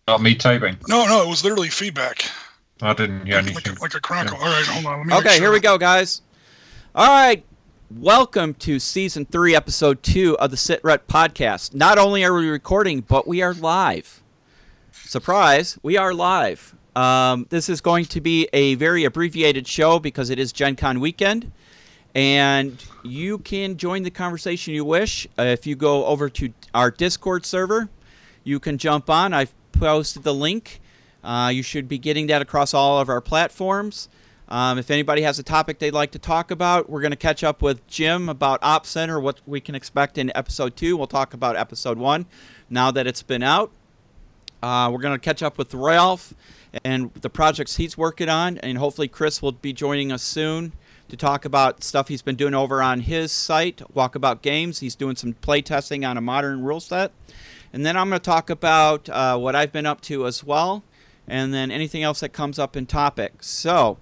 not me typing? No, it was literally feedback. I didn't hear anything. Like a crackle. Yeah. All right, hold on. Let me Okay, here we go, guys. All right. Welcome to Season 3, Episode 2 of the Sit Rep Podcast. Not only are we recording, but we are live. Surprise, we are live. This is going to be a very abbreviated show because it is Gen Con weekend. And you can join the conversation you wish. If you go over to our Discord server, you can jump on. I've posted the link. You should be getting that across all of our platforms. If anybody has a topic they'd like to talk about, we're going to catch up with Jim about Op Center, what we can expect in Episode 2. We'll talk about Episode 1 now that it's been out. We're going to catch up with Ralph and the projects he's working on, and hopefully Chris will be joining us soon to talk about stuff he's been doing over on his site, Walkabout Games. He's doing some play testing on a modern rule set. And then I'm going to talk about what I've been up to as well, and then anything else that comes up in topic. So,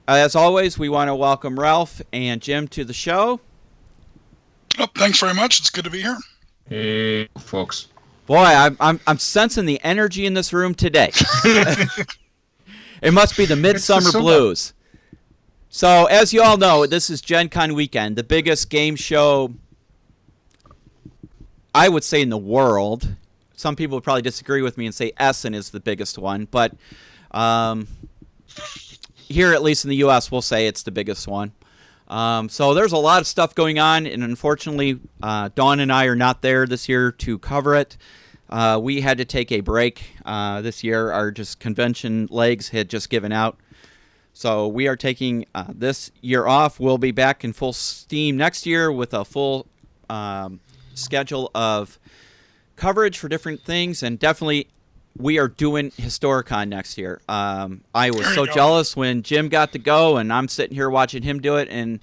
as always, we want to welcome Ralph and Jim to the show. Oh, thanks very much. It's good to be here. Hey, folks. Boy, I'm sensing the energy in this room today. It must be the Midsummer Blues. So, as you all know, this is Gen Con weekend, the biggest game show, I would say, in the world. Some people would probably disagree with me and say Essen is the biggest one, but here, at least in the U.S., we'll say it's the biggest one. So there's a lot of stuff going on, and unfortunately, Dawn and I are not there this year to cover it. We had to take a break this year. Our just convention legs had just given out. So we are taking this year off. We'll be back in full steam next year with a full schedule of coverage for different things, and definitely we are doing Historicon next year. I was so jealous when Jim got to go, and I'm sitting here watching him do it, and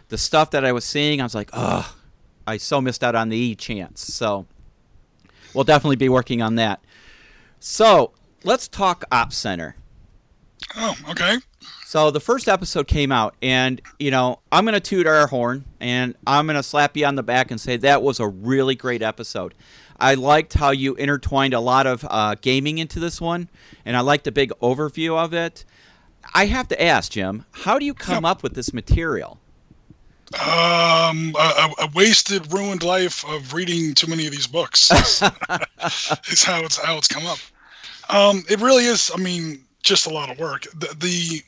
the stuff that I was seeing, I was like, ugh, I so missed out on the E-chance. So we'll definitely be working on that. So let's talk Op Center. Oh, okay. So the first episode came out, and, you know, I'm going to toot our horn, and I'm going to slap you on the back and say that was a really great episode. I liked how you intertwined a lot of gaming into this one, and I liked the big overview of it. I have to ask, Jim, how do you come up with this material? A wasted, ruined life of reading too many of these books is how it's come up. It really is, I mean, just a lot of work. The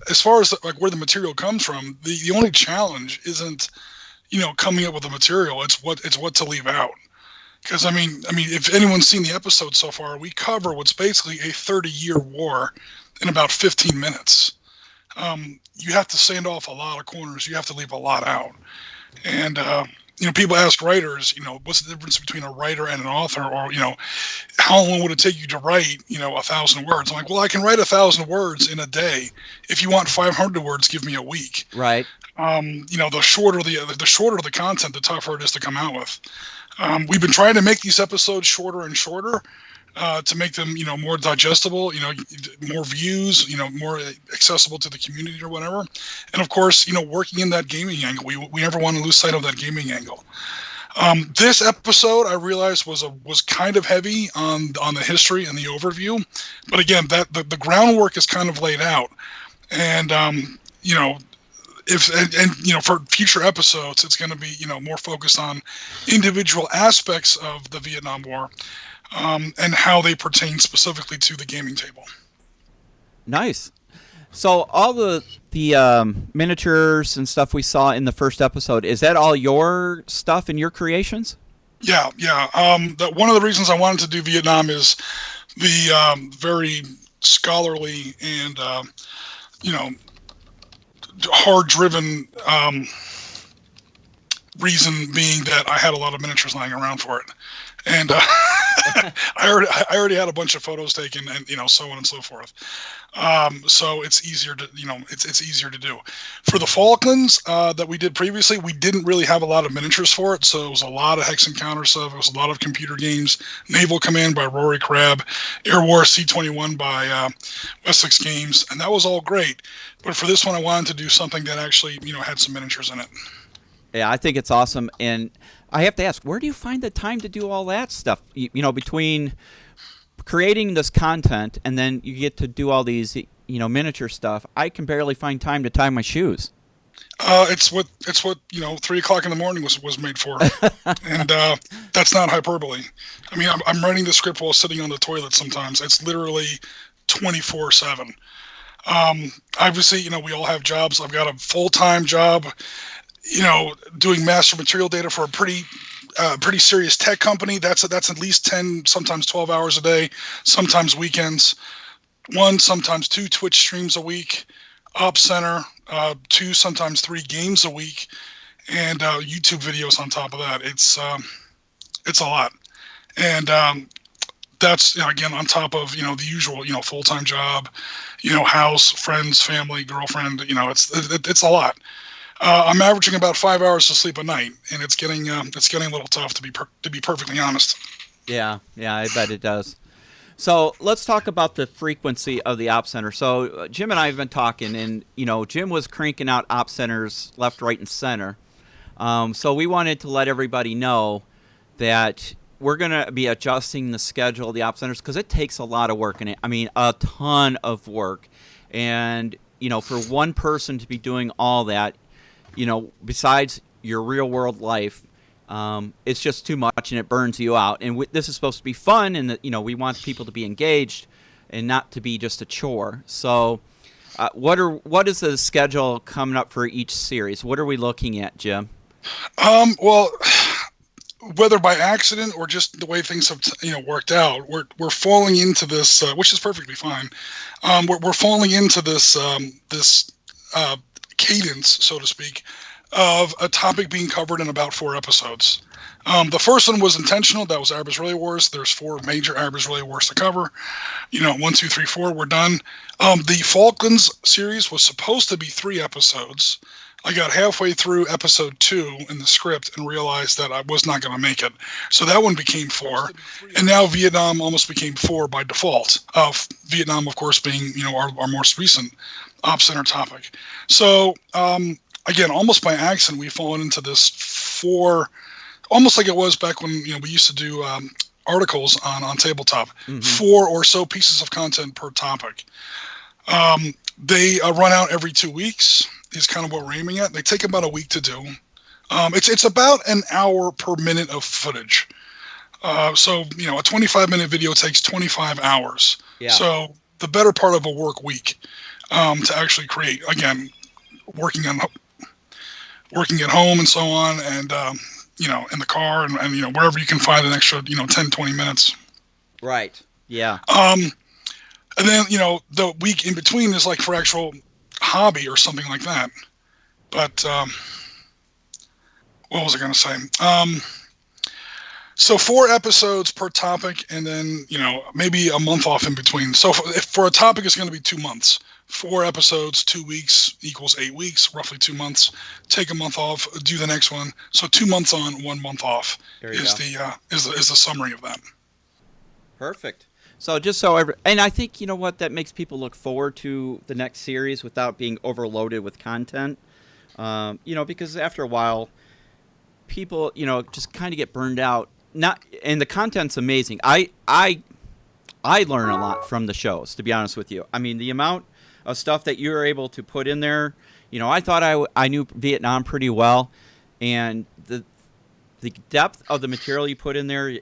as far as like where the material comes from, the only challenge isn't, you know, coming up with the material. It's what to leave out. Because I mean, if anyone's seen the episode so far, we cover what's basically a 30-year war in about 15 minutes. You have to sand off a lot of corners. You have to leave a lot out. And you know, people ask writers, you know, what's the difference between a writer and an author, or, you know, how long would it take you to write, you know, 1,000 words? I'm like, well, I can write 1,000 words in a day. If you want 500 words, give me a week. Right. You know, the shorter the content, the tougher it is to come out with. We've been trying to make these episodes shorter and shorter to make them, you know, more digestible, you know, more views, you know, more accessible to the community or whatever. And of course, you know, working in that gaming angle, we never want to lose sight of that gaming angle. This episode, I realized, was kind of heavy on the history and the overview, but again, that the groundwork is kind of laid out, and you know. And you know, for future episodes, it's going to be, you know, more focused on individual aspects of the Vietnam War and how they pertain specifically to the gaming table. Nice. So all the miniatures and stuff we saw in the first episode, is that all your stuff and your creations? Yeah. One of the reasons I wanted to do Vietnam is the very scholarly and you know, hard-driven reason being that I had a lot of miniatures lying around for it, and I already had a bunch of photos taken, and, you know, so on and so forth. So it's easier to, you know, it's easier to do. For the Falklands that we did previously, we didn't really have a lot of miniatures for it, so it was a lot of hex encounter stuff. It was a lot of computer games. Naval Command by Rory Crabb, Air War C-21 by Wessex Games, and that was all great. But for this one, I wanted to do something that actually, you know, had some miniatures in it. Yeah, I think it's awesome, and I have to ask, where do you find the time to do all that stuff? You know, between creating this content, and then you get to do all these, miniature stuff. I can barely find time to tie my shoes. It's what 3:00 in the morning was made for, and that's not hyperbole. I mean, I'm writing the script while sitting on the toilet. Sometimes it's literally 24/7. Obviously, we all have jobs. I've got a full-time job, doing master material data for a pretty serious tech company. That's at least 10, sometimes 12 hours a day, sometimes weekends. 1, sometimes 2 Twitch streams a week. Ops Center, 2, sometimes 3 games a week, and YouTube videos on top of that. It's a lot, and that's again on top of the usual full-time job, house, friends, family, girlfriend. It's a lot. I'm averaging about 5 hours of sleep a night, and it's getting a little tough to be perfectly honest. Yeah, I bet it does. So let's talk about the frequency of the Ops Center. So Jim and I have been talking, and Jim was cranking out Ops Centers left, right, and center. So we wanted to let everybody know that we're going to be adjusting the schedule of the Ops Centers because it takes a lot of work in it. I mean, a ton of work. And, for one person to be doing all that, besides your real world life, it's just too much and it burns you out. And this is supposed to be fun, and we want people to be engaged and not to be just a chore. So, what is the schedule coming up for each series? What are we looking at, Jim? Well, whether by accident or just the way things have worked out, we're falling into this, which is perfectly fine. We're falling into this cadence, so to speak, of a topic being covered in about 4 episodes. The first one was intentional. That was Arbors Relay Wars. There's 4 major Arbors Relay Wars to cover. 1, 2, 3, 4, we're done. The Falklands series was supposed to be 3 episodes. I got halfway through episode 2 in the script and realized that I was not going to make it. So that one became 4. And now Vietnam almost became 4 by default. Vietnam, of course, being, our most recent Ops Center topic. So, again, almost by accident, we've fallen into this 4, almost like it was back when we used to do articles on Tabletop. Mm-hmm. 4 or so pieces of content per topic. They run out every 2 weeks is kind of what we're aiming at. They take about a week to do. It's about an hour per minute of footage. So a 25-minute video takes 25 hours. Yeah. So the better part of a work week to actually create. Again, working at home and so on, and in the car and wherever you can find an extra 10, 20 minutes. Right. Yeah. And then the week in between is like for actual hobby or something like that. But what was I going to say? So 4 episodes per topic, and then maybe a month off in between. So if for a topic, it's going to be 2 months. 4 episodes, 2 weeks equals 8 weeks, roughly 2 months. Take a month off, do the next one. So 2 months on, 1 month off is the summary of that. Perfect. So just and I think that makes people look forward to the next series without being overloaded with content. Because after a while, people just kind of get burned out. And the content's amazing. I learn a lot from the shows, to be honest with you. I mean, the amount of stuff that you're able to put in there. I thought I knew Vietnam pretty well, and the depth of the material you put in there,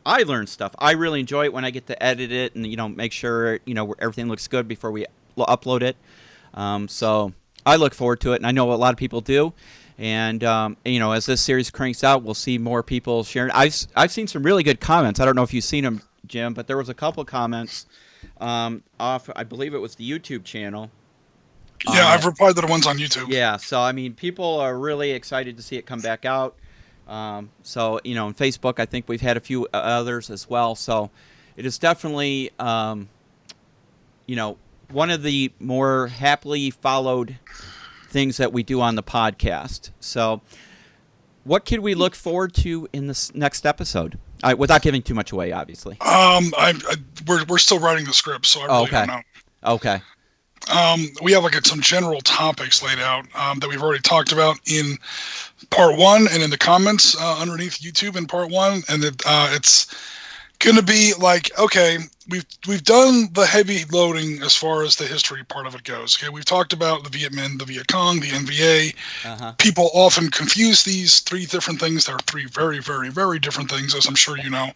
I learn stuff. I really enjoy it when I get to edit it and make sure everything looks good before we upload it. So I look forward to it, and I know a lot of people do. And as this series cranks out, we'll see more people sharing. I've seen some really good comments. I don't know if you've seen them, Jim, but there was a couple comments off. I believe it was the YouTube channel. Yeah, I've replied to the ones on YouTube. Yeah, so I mean, people are really excited to see it come back out. So, on Facebook, I think we've had a few others as well. So it is definitely, one of the more happily followed things that we do on the podcast. So what can we look forward to in this next episode? Without giving too much away, obviously. We're still writing the script, so I really don't know. Okay. We have some general topics laid out that we've already talked about in part 1 and in the comments underneath YouTube in part 1, and it's going to be like, okay, we've done the heavy loading as far as the history part of it goes. Okay, we've talked about the Viet Minh, the Viet Cong, the NVA. People often confuse these three different things. There are three very, very, very different things, as I'm sure you know.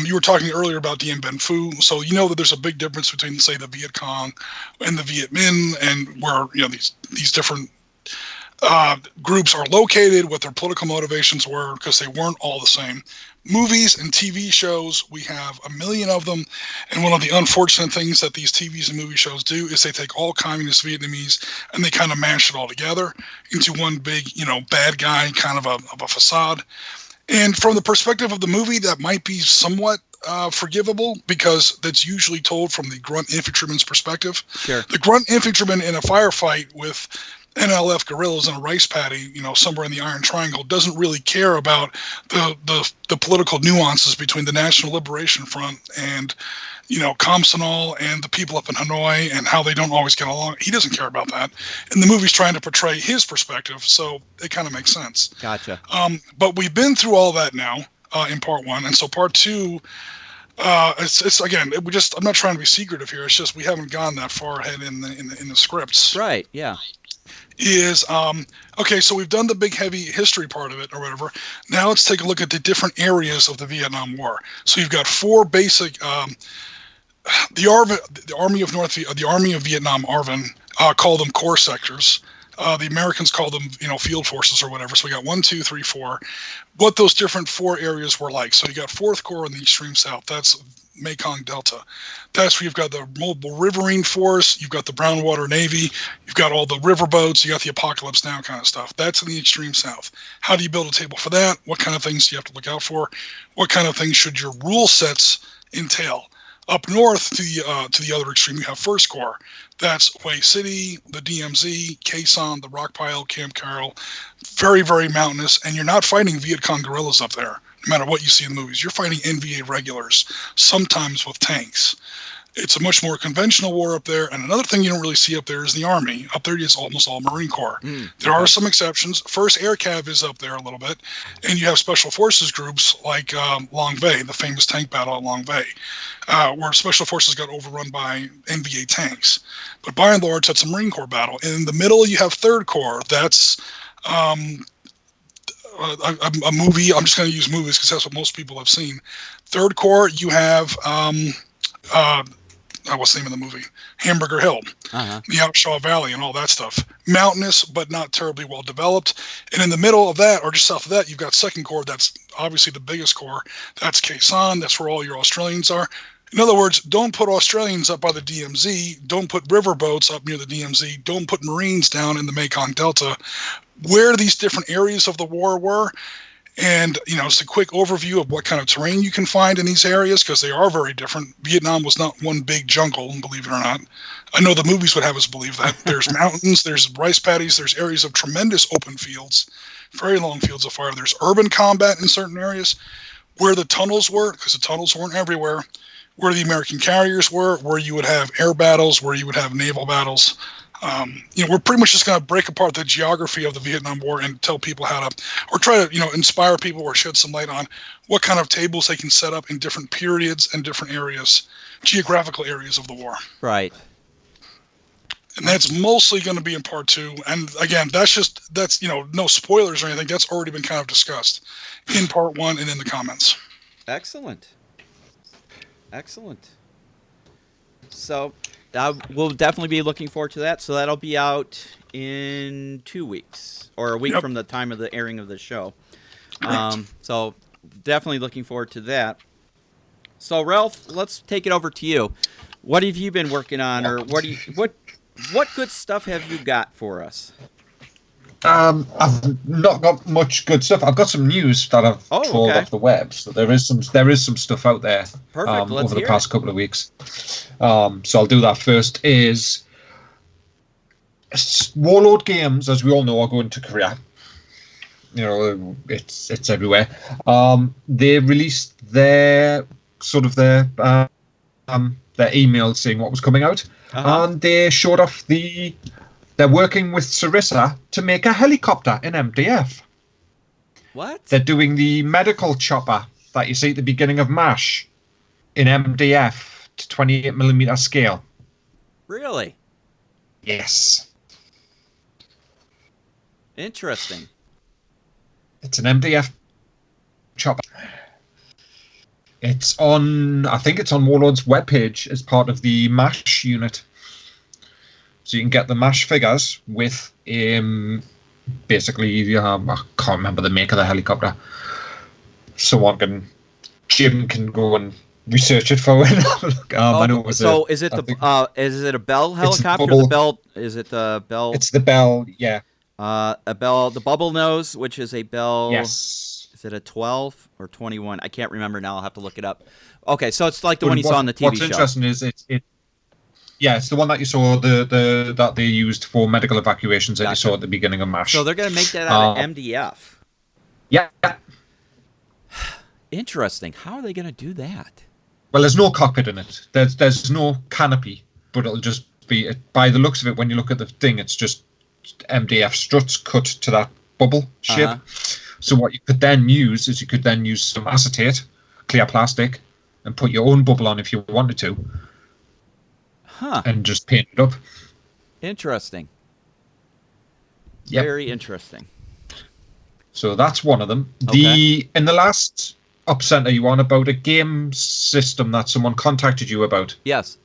You were talking earlier about Dien Bien Phu, so you know that there's a big difference between, say, the Viet Cong and the Viet Minh, and where these different groups are located, what their political motivations were, because they weren't all the same. Movies and TV shows, we have a million of them, and one of the unfortunate things that these TVs and movie shows do is they take all communist Vietnamese and they kind of mash it all together into one big, bad guy kind of a facade. And from the perspective of the movie, that might be somewhat forgivable, because that's usually told from the grunt infantryman's perspective. Sure. The grunt infantryman in a firefight with NLF guerrillas in a rice paddy, somewhere in the Iron Triangle, doesn't really care about the political nuances between the National Liberation Front and, Thompsons and the people up in Hanoi and how they don't always get along. He doesn't care about that. And the movie's trying to portray his perspective, so it kind of makes sense. Gotcha. But we've been through all that now in part one, and so part two. It's again. I'm not trying to be secretive here. It's just we haven't gone that far ahead in the scripts. Right. Yeah. Is okay, so we've done the big heavy history part of it or whatever. Now let's take a look at the different areas of the Vietnam War. So you've got four basic the Army of Vietnam, ARVN, called them corps sectors. The Americans call them, field forces or whatever. So we got 1, 2, 3, 4. What those different four areas were like. So you got 4th Corps in the extreme south. That's Mekong Delta. That's where you've got the mobile riverine force. You've got the brown water navy. You've got all the river boats. You got the Apocalypse Now kind of stuff. That's in the extreme south. How do you build a table for that? What kind of things do you have to look out for? What kind of things should your rule sets entail? Up north to the other extreme, you have 1st Corps. That's Hue City, the DMZ, Khe Sanh, the Rockpile, Camp Carroll. Very, very mountainous, and you're not fighting Viet Cong guerrillas up there, no matter what you see in the movies. You're fighting NVA regulars, sometimes with tanks. It's a much more conventional war up there. And another thing you don't really see up there is the Army. Up there is almost all Marine Corps. There are some exceptions. 1st Air Cav is up there a little bit. And you have Special Forces groups like Long Vay, the famous tank battle at Long Vay, where Special Forces got overrun by NVA tanks. But by and large, that's a Marine Corps battle. And in the middle, you have 3rd Corps. That's a movie. I'm just going to use movies because that's what most people have seen. 3rd Corps, you have... what's the name of the movie? Hamburger Hill, the Outshaw Valley, and all that stuff. Mountainous, but not terribly well developed. And in the middle of that, or just south of that, you've got 2nd Corps. That's obviously the biggest corps. That's Khe Sanh. That's where all your Australians are. In other words, don't put Australians up by the DMZ. Don't put riverboats up near the DMZ. Don't put Marines down in the Mekong Delta. Where these different areas of the war were, and, it's a quick overview of what kind of terrain you can find in these areas, because they are very different. Vietnam was not one big jungle, believe it or not. I know the movies would have us believe that. There's mountains, there's rice paddies, there's areas of tremendous open fields, very long fields of fire. There's urban combat in certain areas. Where the tunnels were, because the tunnels weren't everywhere, where the American carriers were, where you would have air battles, where you would have naval battles. We're pretty much just going to break apart the geography of the Vietnam War and tell people how to, or try to, inspire people or shed some light on what kind of tables they can set up in different periods and different areas, geographical areas of the war. Right. And that's mostly going to be in part 2. And again, that's no spoilers or anything. That's already been kind of discussed in part 1 and in the comments. Excellent. So we'll definitely be looking forward to that. So that'll be out in 2 weeks, or a week from the time of the airing of the show. So definitely looking forward to that. So Ralph, let's take it over to you. What have you been working on, or what good stuff have you got for us? I've not got much good stuff. I've got some news that I've pulled off the web, so there is some stuff out there. Perfect. Over the past couple of weeks. So I'll do that first. Is Warlord Games, as we all know, are going to Korea. It's everywhere. They released their email saying what was coming out, and they showed off they're working with Sarissa to make a helicopter in MDF. What? They're doing the medical chopper that you see at the beginning of MASH. in MDF to 28mm scale. Really? Yes. Interesting. It's an MDF chopper. It's on, I think it's on Warlord's webpage as part of the MASH unit. So you can get the MASH figures with, basically, I can't remember the make of the helicopter. Jim can go and research it for it. I know it was is it a Bell helicopter? Is it the Bell? It's the Bell, yeah. A Bell, the Bubble Nose, which is a Bell. Yes. Is it a 12 or 21? I can't remember now. I'll have to look it up. Okay, so it's like the one you saw on the TV show. What's interesting is it's the one that you saw that they used for medical evacuations that you saw at the beginning of MASH. So they're going to make that out of MDF. Yeah. Interesting. How are they going to do that? Well, there's no cockpit in it. There's no canopy, but it'll just be, by the looks of it, when you look at the thing, it's just MDF struts cut to that bubble shape. So what you could then use is some acetate, clear plastic, and put your own bubble on if you wanted to. And just paint it up. Interesting. Yep. Very interesting. So that's one of them. Okay. In the last Up Center, you on about a game system that someone contacted you about. Yes.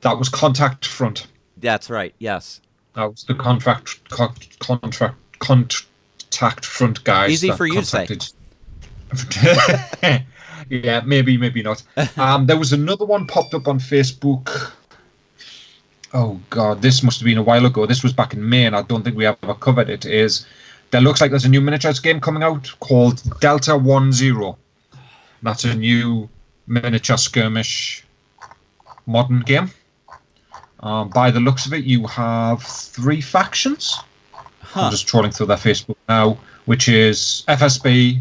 That was Contact Front. That's right. Yes. That was the Contact Front guys. Easy for you to say. Yeah, maybe not. There was another one popped up on Facebook. Oh God, this must have been a while ago. This was back in May, and I don't think we ever covered it. There looks like there's a new miniatures game coming out called Delta 10. That's a new miniature skirmish modern game. By the looks of it, you have 3 factions. I'm just trolling through their Facebook now, which is FSB.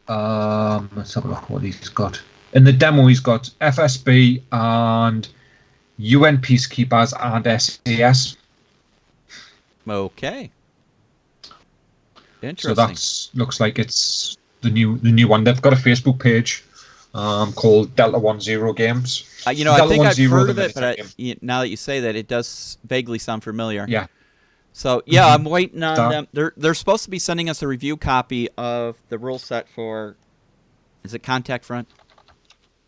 Let's have a look what he's got. In the demo, he's got FSB and UN Peacekeepers and SAS. Okay. Interesting. So that looks like it's the new one. They've got a Facebook page called Delta 10 Games. I think I've heard of it, but now that you say that, it does vaguely sound familiar. Yeah. So yeah, I'm waiting on them. They're supposed to be sending us a review copy of the rule set for. Is it Contact Front?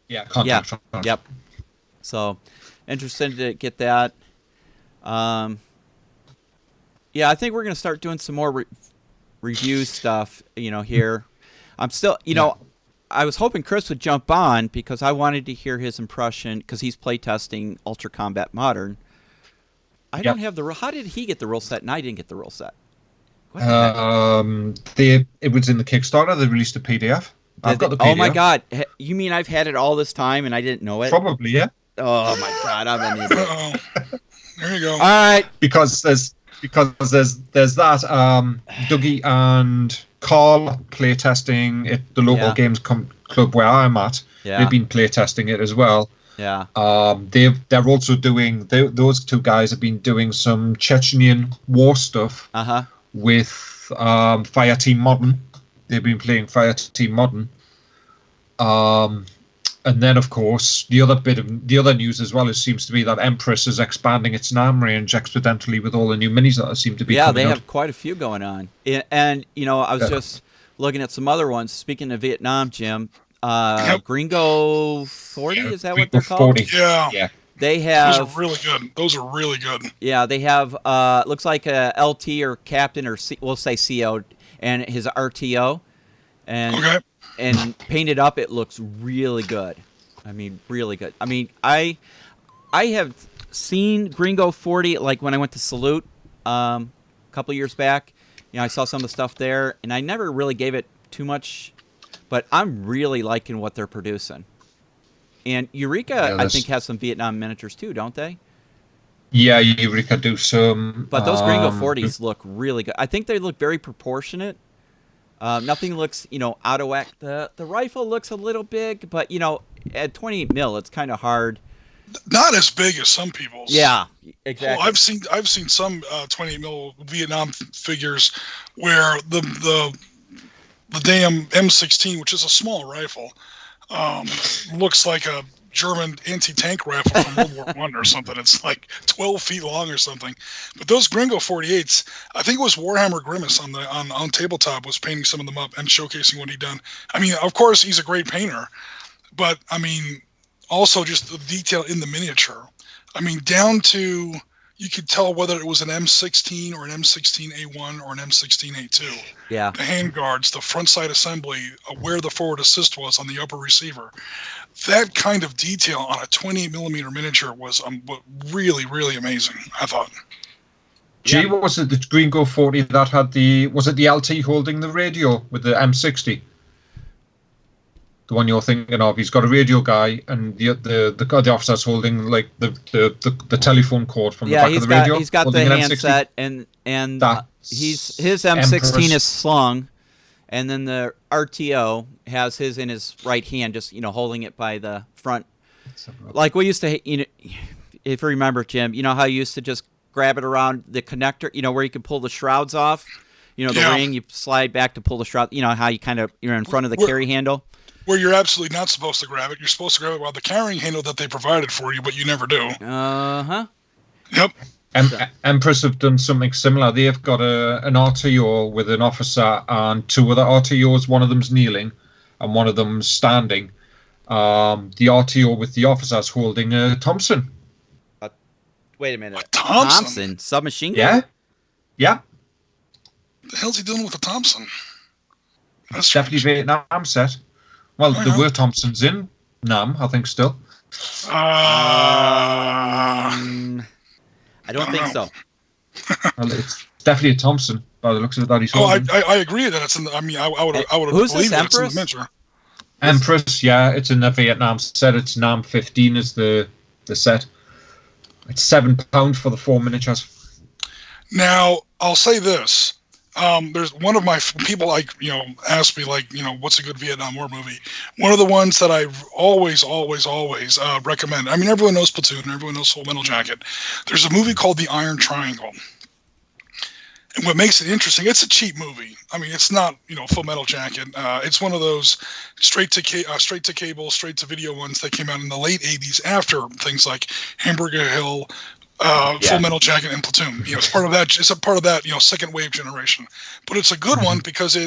Yeah, Contact Front. Yep. So, interested to get that. Yeah, I think we're gonna start doing some more review stuff. Here. I'm still. I was hoping Chris would jump on because I wanted to hear his impression because he's playtesting Ultra Combat Modern. I don't have the rule. How did he get the rule set and I didn't get the rule set? It was in the Kickstarter. They released a PDF. I've got the PDF. Oh my God! You mean I've had it all this time and I didn't know it? Probably, yeah. Oh my God! I'm an idiot. There you go. All right. Because there's that. Dougie and Carl playtesting at the local games club where I'm at. Yeah. They've been playtesting it as well. Yeah. They're also doing. Those 2 guys have been doing some Chechenian war stuff. With Fireteam Modern. They've been playing Fireteam Modern. And then, of course, the other news as well seems to be that Empress is expanding its NAM range exponentially with all the new minis that seem to be coming they out. have quite a few going on. And I was just looking at some other ones. Speaking of Vietnam, Jim, Gringo 40, is that what they're called? 40. Yeah. They have. Those are really good. Yeah, they have. Looks like a LT or captain or we'll say CO and his RTO, and painted up. It looks really good. I mean, really good. I mean, I have seen Gringo 40 like when I went to Salute a couple years back. I saw some of the stuff there, and I never really gave it too much. But I'm really liking what they're producing. And Eureka, I think, has some Vietnam miniatures too, don't they? Yeah, Eureka do some. But those Gringo 40s look really good. I think they look very proportionate. Nothing looks, out of whack. The rifle looks a little big, but, at 28 mil, it's kind of hard. Not as big as some people's. Yeah, exactly. Well, I've seen some 28 mil Vietnam figures where the damn M16, which is a small rifle, Looks like a German anti-tank rifle from World War One or something. It's like 12 feet long or something. But those Gringo 48s, I think it was Warhammer Grimace on tabletop was painting some of them up and showcasing what he'd done. I mean, of course, he's a great painter, but I mean, also just the detail in the miniature. I mean, down to you could tell whether it was an M16 or an M16A1 or an M16A2. Yeah. The handguards, the front side assembly, where the forward assist was on the upper receiver. That kind of detail on a 28 millimeter miniature was really, really amazing, I thought. Gee, was it the Gringo 40 that had was it the LT holding the radio with the M60? The one you're thinking of, he's got a radio guy, and the officer's holding like the telephone cord from the back of the radio. He's got the handset, and his M16 Empress. Is slung, and then the RTO has his in his right hand, just holding it by the front, like we used to. If you remember, Jim, you know how you used to just grab it around the connector, where you can pull the shrouds off, the ring, you slide back to pull the shroud. You know how you're in front of the carry handle. Where you're absolutely not supposed to grab it. You're supposed to grab it while the carrying handle that they provided for you, but you never do. Uh-huh. Yep. Empress have done something similar. They've got an RTO with an officer and two other RTOs. One of them's kneeling and one of them's standing. The RTO with the officer's holding a Thompson. Wait a minute. A Thompson? Submachine gun? Yeah. What the hell's he doing with a Thompson? That's definitely Vietnam set. Well, there were Thompsons in Nam, I think, still. I don't think so. Well, it's definitely a Thompson by the looks of it that he's holding. I agree that it's in the... I mean, I would believe that it's in the miniature. Empress, yeah, it's in the Vietnam set. It's Nam 15 is the set. It's £7 for the 4 miniatures. Now, I'll say this. There's one of my people ask me what's a good Vietnam War movie. One of the ones that I always recommend. I mean, everyone knows Platoon, everyone knows Full Metal Jacket. There's a movie called The Iron Triangle, and what makes it interesting, it's a cheap movie. I mean, it's not Full Metal Jacket. It's one of those straight to cable, straight to video ones that came out in the late '80s after things like Hamburger Hill. Full Metal Jacket and Platoon. It's part of that. It's a part of that. Second wave generation. But it's a good one because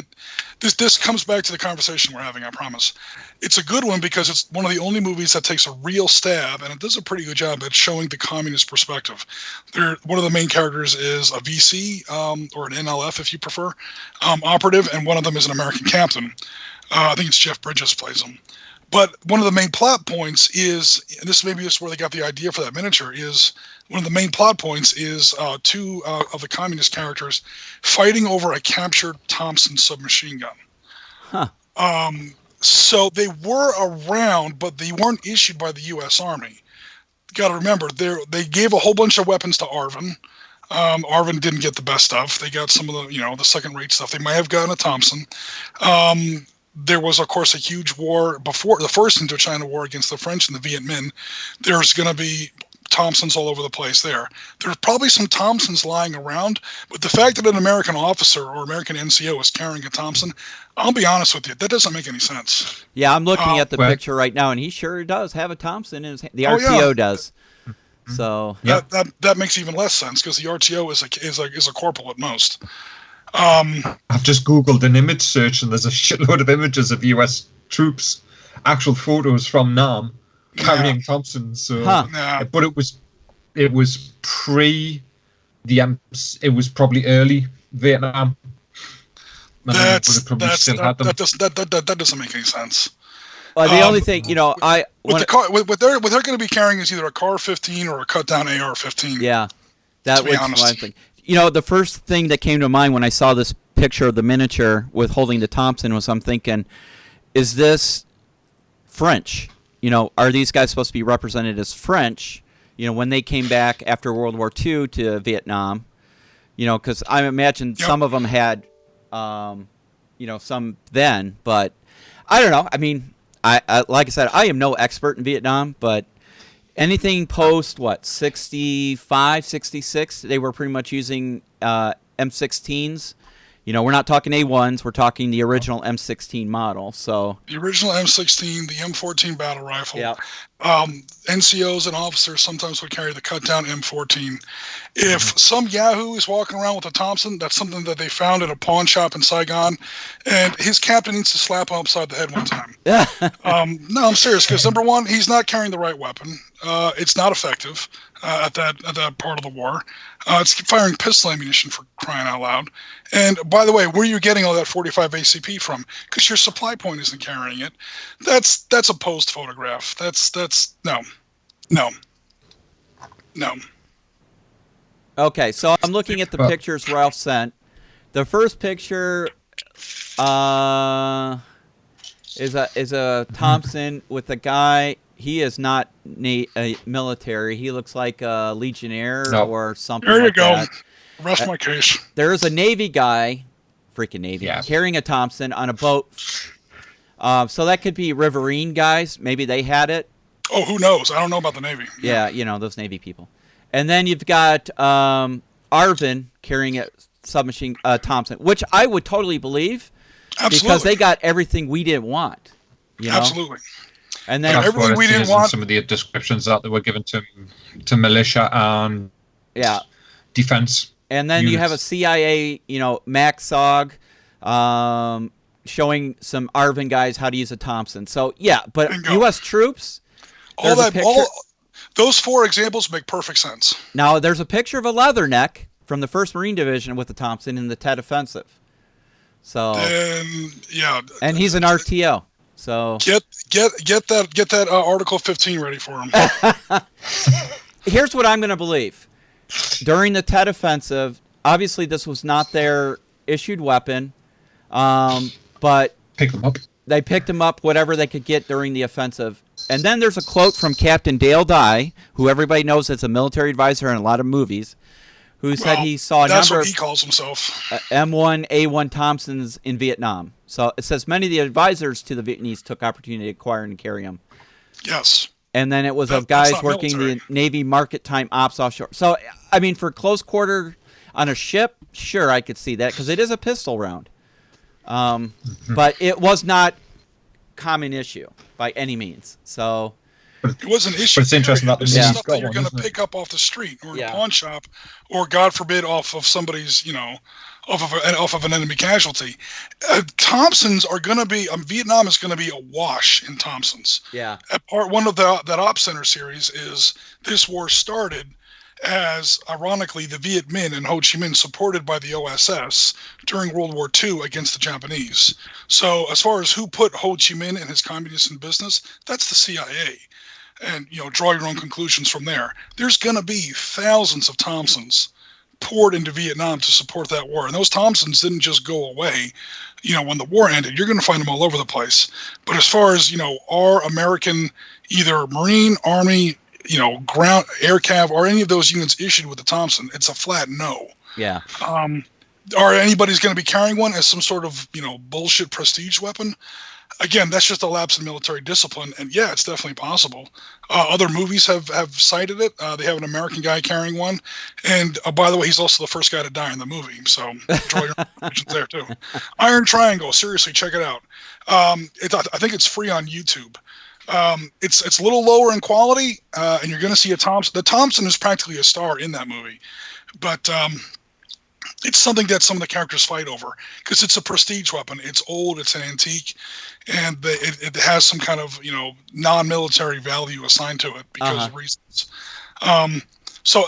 this comes back to the conversation we're having. I promise. It's a good one because it's one of the only movies that takes a real stab, and it does a pretty good job at showing the communist perspective. One of the main characters is a VC or an NLF, if you prefer, operative, and one of them is an American captain. I think it's Jeff Bridges plays him. But one of the main plot points is, and this maybe is where they got the idea for that miniature, is one of the main plot points is two of the communist characters fighting over a captured Thompson submachine gun. Huh. So they were around, but they weren't issued by the U.S. Army. You got to remember, they gave a whole bunch of weapons to Arvin. Arvin didn't get the best stuff. They got some of the, the second-rate stuff. They might have gotten a Thompson. There was, of course, a huge war before the first Indochina War against the French and the Viet Minh. There's going to be Thompsons all over the place there. There's probably some Thompsons lying around, but the fact that an American officer or American NCO is carrying a Thompson, I'll be honest with you, that doesn't make any sense. Yeah, I'm looking at the picture right now, and he sure does have a Thompson in his hand. The RTO does. So that makes even less sense because the RTO is a corporal at most. I've just Googled an image search and there's a shitload of images of US troops, actual photos from Nam carrying Thompsons. So, but it was pre it was probably early Vietnam. That doesn't make any sense. Well, the only thing, what they're going to be carrying is either a CAR-15 or a cut-down AR-15. Yeah, that was one thing. The first thing that came to mind when I saw this picture of the miniature with holding the Thompson was I'm thinking, is this French? Are these guys supposed to be represented as French? When they came back after World War II to Vietnam, because I imagine some of them had, some then, but I don't know. I mean, I like I said, I am no expert in Vietnam, but anything post 65, 66, they were pretty much using M16s, We're not talking A1s. We're talking the original M16 model. So the original M16, the M14 battle rifle. yeah. NCOs and officers sometimes would carry the cut-down M14. If some Yahoo is walking around with a Thompson, that's something that they found at a pawn shop in Saigon, and his captain needs to slap him upside the head one time. No, I'm serious, because number one, he's not carrying the right weapon. It's not effective at that part of the war. It's firing pistol ammunition, for crying out loud. And by the way, where are you getting all that 45 ACP from? Because your supply point isn't carrying it. That's a posed photograph. That's no. Okay, so I'm looking at the pictures Ralph sent. The first picture is a Thompson with a guy. He is not military. He looks like a legionnaire or something. There you like go. That. Rest my case. There is a Navy guy, freaking Navy, carrying a Thompson on a boat. So that could be Riverine guys. Maybe they had it. Oh, who knows? I don't know about the Navy. Yeah, those Navy people. And then you've got Arvin carrying a submachine Thompson, which I would totally believe. Absolutely. Because they got everything we didn't want. Absolutely. And then everything we didn't want. Some of the descriptions that were given to militia and defense. And then you have a CIA, Max Sog, showing some Arvin guys how to use a Thompson. So yeah, but Bingo. U.S. troops. Those four examples make perfect sense. Now there's a picture of a Leatherneck from the 1st Marine Division with the Thompson in the Tet Offensive. So and he's an RTO. So get that Article 15 ready for him. Here's what I'm going to believe. During the Tet Offensive, obviously this was not their issued weapon, but they picked them up whatever they could get during the offensive. And then there's a quote from Captain Dale Dye, who everybody knows as a military advisor in a lot of movies, who said he saw a number of he calls himself. M1, A1 Thompsons in Vietnam. So it says many of the advisors to the Vietnamese took opportunity to acquire and carry them. Yes. And then it was of guys working the Navy market time ops offshore. So, I mean, for close quarter on a ship, sure, I could see that because it is a pistol round. But it was not common issue by any means. So it was an issue. But it's interesting that this is stuff that you're going to pick up off the street or in a pawn shop, or God forbid, off of somebody's, off of an enemy casualty. Thompsons are going to be. Vietnam is going to be awash in Thompsons. Yeah. Part one of that Op Center series is this war started as, ironically, the Viet Minh and Ho Chi Minh supported by the OSS during World War II against the Japanese. So as far as who put Ho Chi Minh and his communists in business, that's the CIA. And, draw your own conclusions from there. There's going to be thousands of Thompsons poured into Vietnam to support that war. And those Thompsons didn't just go away, when the war ended. You're going to find them all over the place. But as far as, our American, either Marine, Army, ground, air cav, or any of those units issued with the Thompson, it's a flat no. Yeah. Or anybody's going to be carrying one as some sort of, bullshit prestige weapon. Again, that's just a lapse in military discipline, and yeah, it's definitely possible. Other movies have cited it. They have an American guy carrying one, and by the way, he's also the first guy to die in the movie, so draw your conclusions there too. Iron Triangle, seriously, check it out. I think it's free on YouTube. It's a little lower in quality, and you're going to see a Thompson. The Thompson is practically a star in that movie, but it's something that some of the characters fight over because it's a prestige weapon. It's old, it's an antique, and it has some kind of non-military value assigned to it because of reasons. So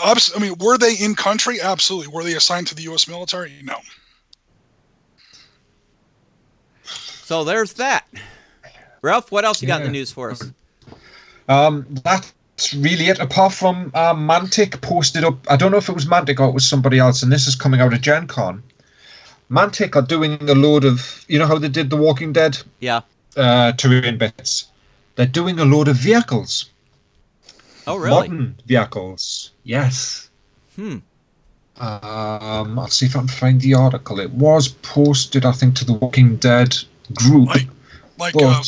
were they in country? Absolutely. Were they assigned to the U.S. military? No. So there's that. Ralph, what else you got in the news for us? That's really it. Apart from Mantic posted up, I don't know if it was Mantic or it was somebody else, and this is coming out of Gen Con. Mantic are doing a load of, how they did The Walking Dead? Yeah. Terrain bits. They're doing a load of vehicles. Oh, really? Modern vehicles. Yes. I'll see if I can find the article. It was posted, I think, to the Walking Dead group. Like a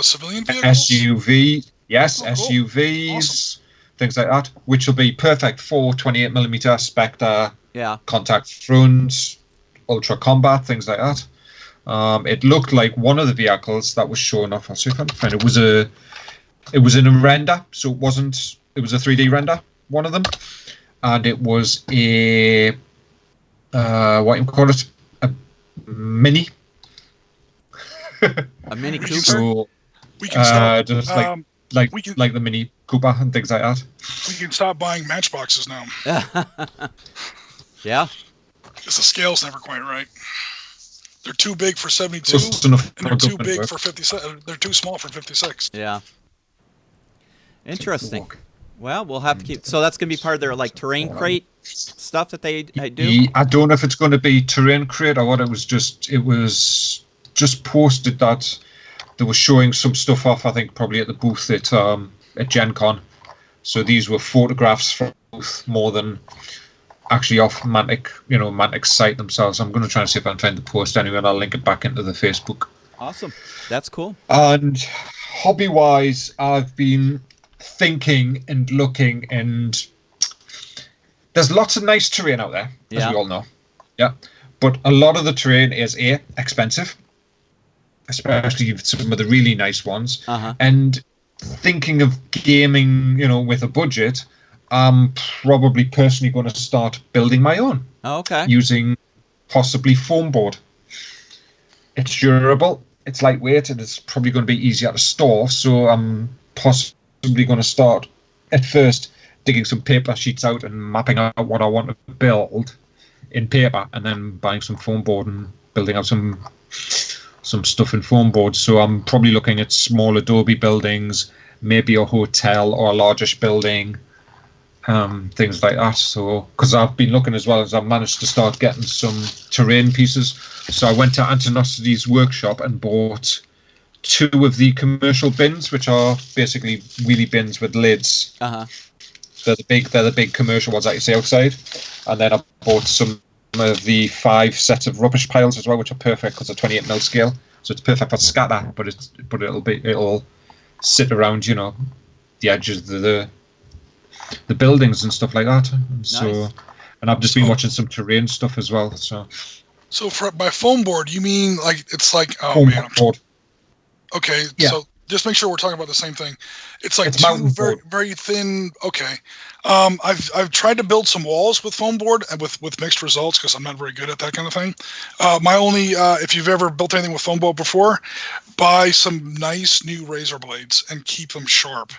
civilian vehicle? SUV. Yes, cool. SUVs, awesome. Things like that, which will be perfect for 28mm Spectre, contact front, ultra combat, things like that. It looked like one of the vehicles that was showing off. I'll see if I can find it. It was in a render, so it was a 3D render, one of them, and it was a what do you call it? A mini. A Mini Cooper. So We can stop. just like the Mini Cooper and things like that. We can stop buying Matchboxes now. Yeah. Because the scale's never quite right. They're too big for 72, Just enough and they're too for big work. for 57. They're too small for 56. Yeah. Interesting. Well, we'll have to keep. So that's gonna be part of their like terrain crate stuff that they do. I don't know if it's going to be terrain crate or what. It was just posted that they were showing some stuff off. I think probably at the booth at Gen Con. So these were photographs from the booth more than actually off Mantic's site themselves. I'm going to try and see if I can find the post anyway, and I'll link it back into the Facebook. Awesome. That's cool. And hobby-wise, I've been thinking and looking, and there's lots of nice terrain out there, as we all know. Yeah. But a lot of the terrain is expensive, especially some of the really nice ones. And thinking of gaming, with a budget, I'm probably personally going to start building my own. Okay. Using possibly foam board. It's durable, it's lightweight, and it's probably going to be easier to store. So I'm possibly going to start at first digging some paper sheets out and mapping out what I want to build in paper, and then buying some foam board and building out some stuff in foam board. So I'm probably looking at small adobe buildings, maybe a hotel or a largish building. Things like that. So, because I've been looking as well as I've managed to start getting some terrain pieces. So I went to Antonosity's workshop and bought 2 of the commercial bins, which are basically wheelie bins with lids. They're the big commercial ones that you see outside. And then I bought some of the 5 sets of rubbish piles as well, which are perfect because they're 28mm scale. So it's perfect for scatter, but it'll sit around, the edges of the buildings and stuff like that. And so, and I've just been watching some terrain stuff as well. So by foam board, you mean like it's like foam board. Okay, yeah. So just make sure we're talking about the same thing. It's like two very thin. Okay, I've tried to build some walls with foam board and with mixed results because I'm not very good at that kind of thing. My only if you've ever built anything with foam board before, buy some nice new razor blades and keep them sharp.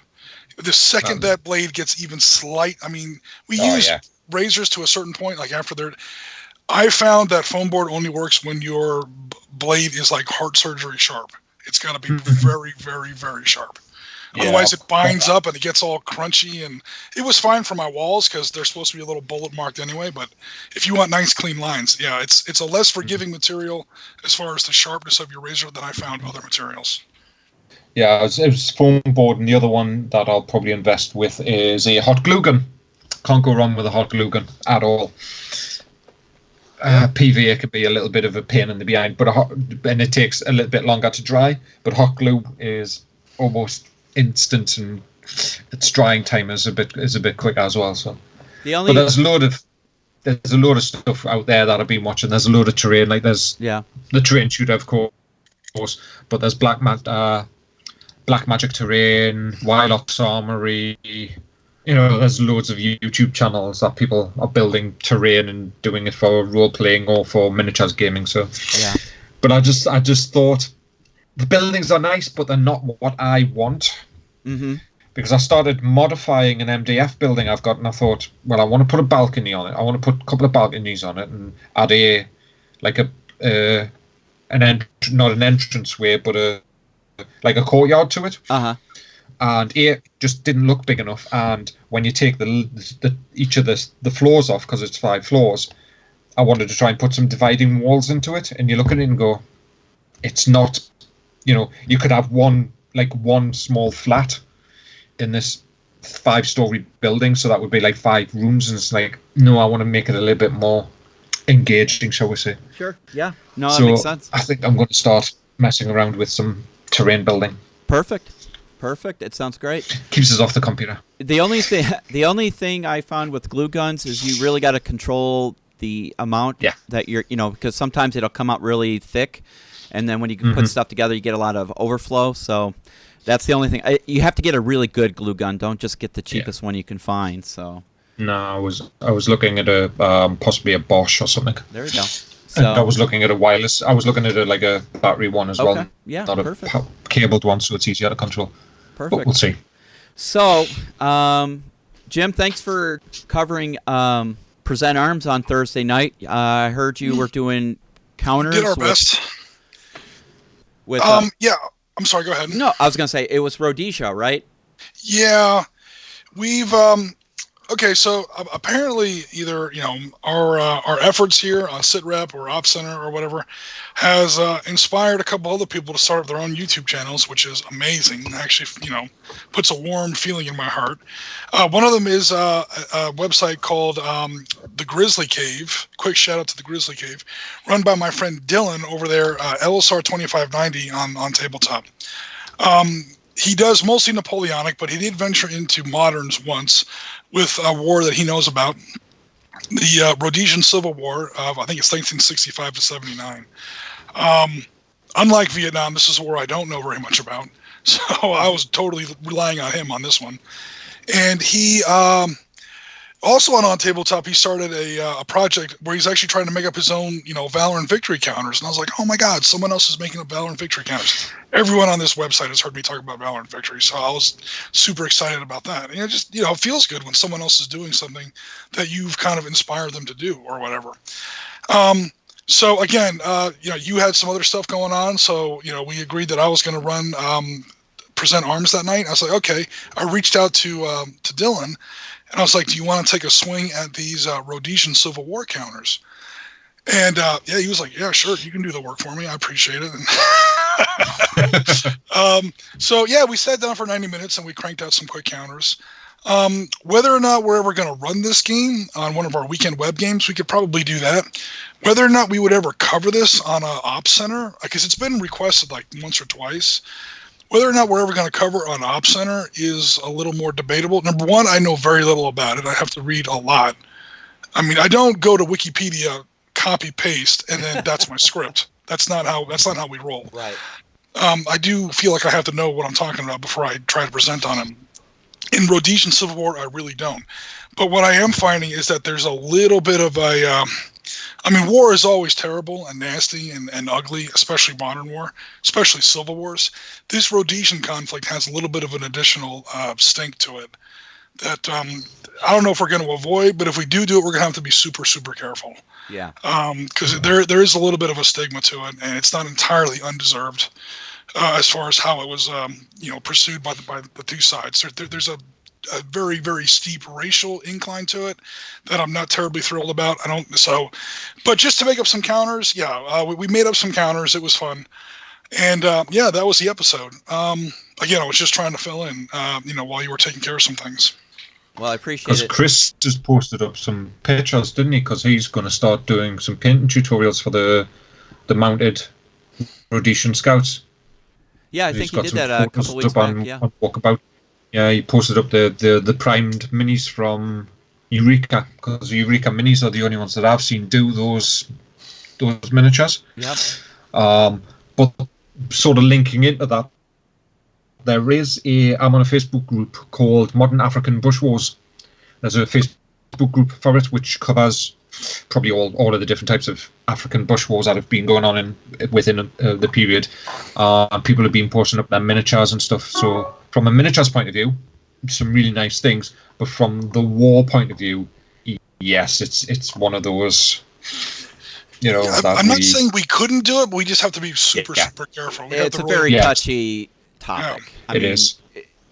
The second that blade gets even slight, we use razors to a certain point, like after they're. I found that foam board only works when your blade is like heart surgery sharp. It's got to be very, very, very sharp. Yeah. Otherwise, it binds up and it gets all crunchy. And it was fine for my walls because they're supposed to be a little bullet marked anyway. But if you want nice, clean lines, it's a less forgiving material as far as the sharpness of your razor than I found other materials. Yeah, it was foam board, and the other one that I'll probably invest with is a hot glue gun. Can't go wrong with a hot glue gun at all. PVA could be a little bit of a pain in the behind, and it takes a little bit longer to dry. But hot glue is almost instant, and its drying time is a bit quicker as well. So, but there's a load of stuff out there that I've been watching. There's a load of terrain, like there's the terrain shooter, of course, but there's Black Magic Terrain, Wylock's Armory. There's loads of YouTube channels that people are building terrain and doing it for role playing or for miniatures gaming. So, but I just thought the buildings are nice, but they're not what I want. Because I started modifying an MDF building I've got, and I thought, well, I want to put a balcony on it. I want to put a couple of balconies on it and add not an entranceway, but like a courtyard to it. And it just didn't look big enough. And when you take each of the floors off, because it's 5 floors, I wanted to try and put some dividing walls into it. And you look at it and go, it's not, you could have one small flat in this 5-story building, so that would be like 5 rooms. And it's like, no, I want to make it a little bit more engaging, shall we say? Sure. Yeah. No, that makes sense. I think I'm going to start messing around with some terrain building. Perfect. It sounds great. Keeps us off the computer. The only thing I found with glue guns is you really got to control the amount Yeah. that you're, because sometimes it'll come out really thick, and then when you put stuff together, you get a lot of overflow. So that's the only thing. You have to get a really good glue gun. Don't just get the cheapest one you can find. So. No, I was looking at a possibly a Bosch or something. There you go. And I was looking at a wireless. I was looking at like a battery one as well. Yeah, not perfect. a cabled one, so it's easier to control. Perfect. But we'll see. So, Jim, thanks for covering Present Arms on Thursday night. I heard you were doing counters. Did our best. With yeah. I'm sorry. Go ahead. No, I was gonna say it was Rhodesia, right? Yeah, we've okay. So apparently, either our efforts here, SitRep or Op Center or whatever, has inspired a couple other people to start up their own YouTube channels, which is amazing. Actually, puts a warm feeling in my heart. One of them is a website called the Grizzly Cave. Quick shout out to the Grizzly Cave, run by my friend Dylan over there, LSR 2590 on tabletop. He does mostly Napoleonic, but he did venture into moderns once with a war that he knows about, the Rhodesian Civil War of, I think it's 1965 to 79. Unlike Vietnam, this is a war I don't know very much about, so I was totally relying on him on this one. And he also on tabletop, he started a project where he's actually trying to make up his own, Valor and Victory counters. And I was like, oh my God, someone else is making up Valor and Victory counters. Everyone on this website has heard me talk about Valor and Victory, so I was super excited about that. And it just, it feels good when someone else is doing something that you've kind of inspired them to do or whatever. So again, you had some other stuff going on, so we agreed that I was going to run Present Arms that night. I was like, okay. I reached out to Dylan. And I was like, do you want to take a swing at these Rhodesian Civil War counters? And he was like, yeah, sure. You can do the work for me. I appreciate it. So we sat down for 90 minutes and we cranked out some quick counters. Whether or not we're ever going to run this game on one of our weekend web games, we could probably do that. Whether or not we would ever cover this on a Ops Center, because it's been requested like once or twice. Whether or not we're ever going to cover on Op Center is a little more debatable. Number one, I know very little about it. I have to read a lot. I mean, I don't go to Wikipedia, copy paste, and then that's my script. That's not how we roll. Right. I do feel like I have to know what I'm talking about before I try to present on them. In Rhodesian Civil War, I really don't. But what I am finding is that there's a little bit of a war is always terrible and nasty and ugly, especially modern war, especially civil wars. This Rhodesian conflict has a little bit of an additional stink to it that I don't know if we're going to avoid, but if we do it, we're going to have to be super, super careful. Yeah. Because there is a little bit of a stigma to it, and it's not entirely undeserved as far as how it was, pursued by the two sides. There's a very, very steep racial incline to it that I'm not terribly thrilled about. But just to make up some counters, we made up some counters. It was fun. And that was the episode. Again, I was just trying to fill in, while you were taking care of some things. Well, I appreciate it. Chris just posted up some pictures, didn't he? Because he's going to start doing some painting tutorials for the mounted Rhodesian Scouts. Yeah, I think he did that a couple weeks back. On Walkabout. Yeah, he posted up the primed minis from Eureka, because Eureka minis are the only ones that I've seen do those miniatures. Yep. But sort of linking into that, I'm on a Facebook group called Modern African Bush Wars. There's a Facebook group for it which covers probably all of the different types of African bush wars that have been going on within the period. And people have been posting up their miniatures and stuff. So from a miniatures point of view, some really nice things. But from the war point of view, yes, it's one of those. I'm not saying we couldn't do it, but we just have to be super careful. It's a very touchy topic. Yeah. It is.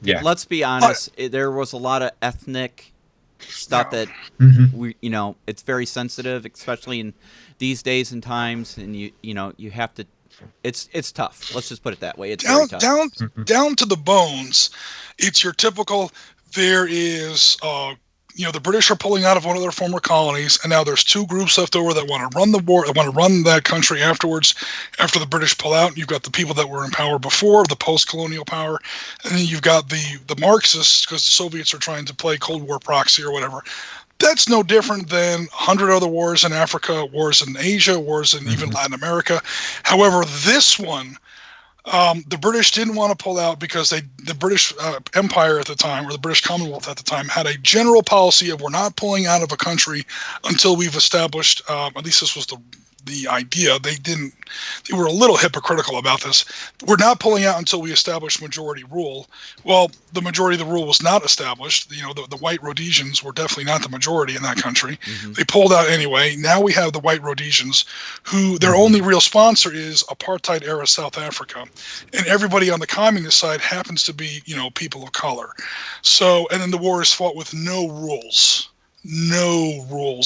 Yeah. Let's be honest. There was a lot of ethnic stuff that it's very sensitive, especially in these days and times, and you have to. It's tough. Let's just put it that way. It's very tough. Down to the bones. It's your typical. There is. The British are pulling out of one of their former colonies, and now there's two groups left over that want to run the war, that want to run that country afterwards, after the British pull out. You've got the people that were in power before, the post-colonial power, and then you've got the Marxists, because the Soviets are trying to play Cold War proxy or whatever. That's no different than 100 other wars in Africa, wars in Asia, wars in even Latin America. However, this one, the British didn't want to pull out because the British Empire at the time, or the British Commonwealth at the time, had a general policy of we're not pulling out of a country until we've established, at least this was the idea. They were a little hypocritical about this. We're not pulling out until we establish majority rule. Well, the majority of the rule was not established. The white Rhodesians were definitely not the majority in that country. They pulled out anyway. Now we have the white Rhodesians, who their only real sponsor is apartheid era South Africa. And everybody on the communist side happens to be, people of color. So, and then the war is fought with no rules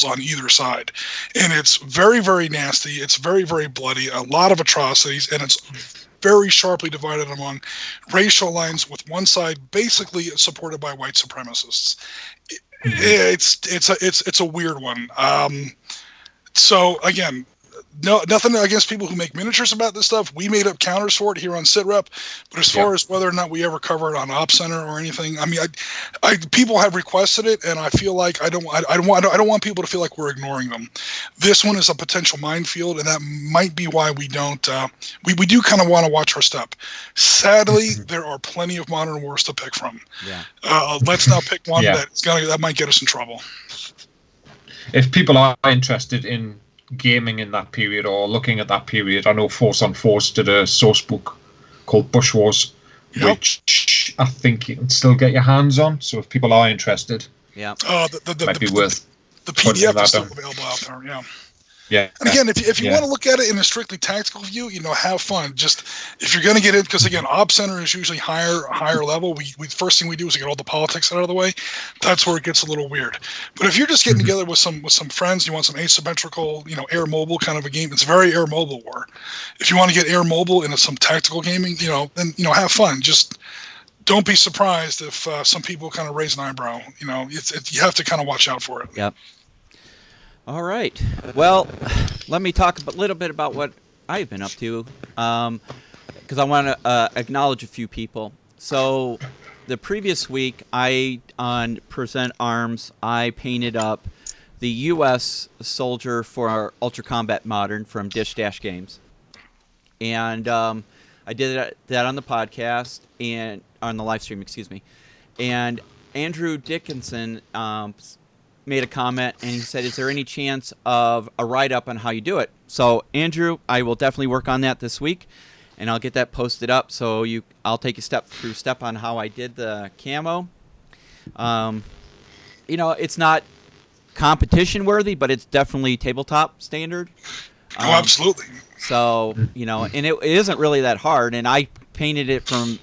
on either side, and it's very, very nasty. It's very, very bloody, a lot of atrocities, and it's very sharply divided among racial lines, with one side basically supported by white supremacists. It's a weird one. So again, no, nothing against people who make miniatures about this stuff. We made up counters for it here on SitRep, but as far as whether or not we ever cover it on Op Center or anything, I mean, people have requested it, and I feel like I don't want people to feel like we're ignoring them. This one is a potential minefield, and that might be why we don't. We do kind of want to watch our step. Sadly, there are plenty of modern wars to pick from. Yeah. Let's not pick one that might get us in trouble. If people are interested in gaming in that period or looking at that period, I know Force on Force did a source book called Bush Wars, which I think you can still get your hands on. So if people are interested, the might be worth the PDF is still available out there. Yeah. Yeah. And again, if you want to look at it in a strictly tactical view, have fun. Just if you're going to get in, because again, Op Center is usually higher level. We first thing we do is get all the politics out of the way. That's where it gets a little weird. But if you're just getting together with some friends, you want some asymmetrical, air mobile kind of a game. It's very air mobile war. If you want to get air mobile into some tactical gaming, then have fun. Just don't be surprised if some people kind of raise an eyebrow. You have to kind of watch out for it. Yep. All right. Well, let me talk a little bit about what I've been up to, because I want to acknowledge a few people. So the previous week, on Present Arms, I painted up the U.S. soldier for our Ultra Combat Modern from Dish Dash Games. And I did that on the podcast, and on the live stream, excuse me. And Andrew Dickinson made a comment, and he said, is there any chance of a write-up on how you do it? So, Andrew, I will definitely work on that this week, and I'll get that posted up. So I'll take you step on how I did the camo. It's not competition-worthy, but it's definitely tabletop standard. Absolutely. So, and it isn't really that hard, and I painted it from,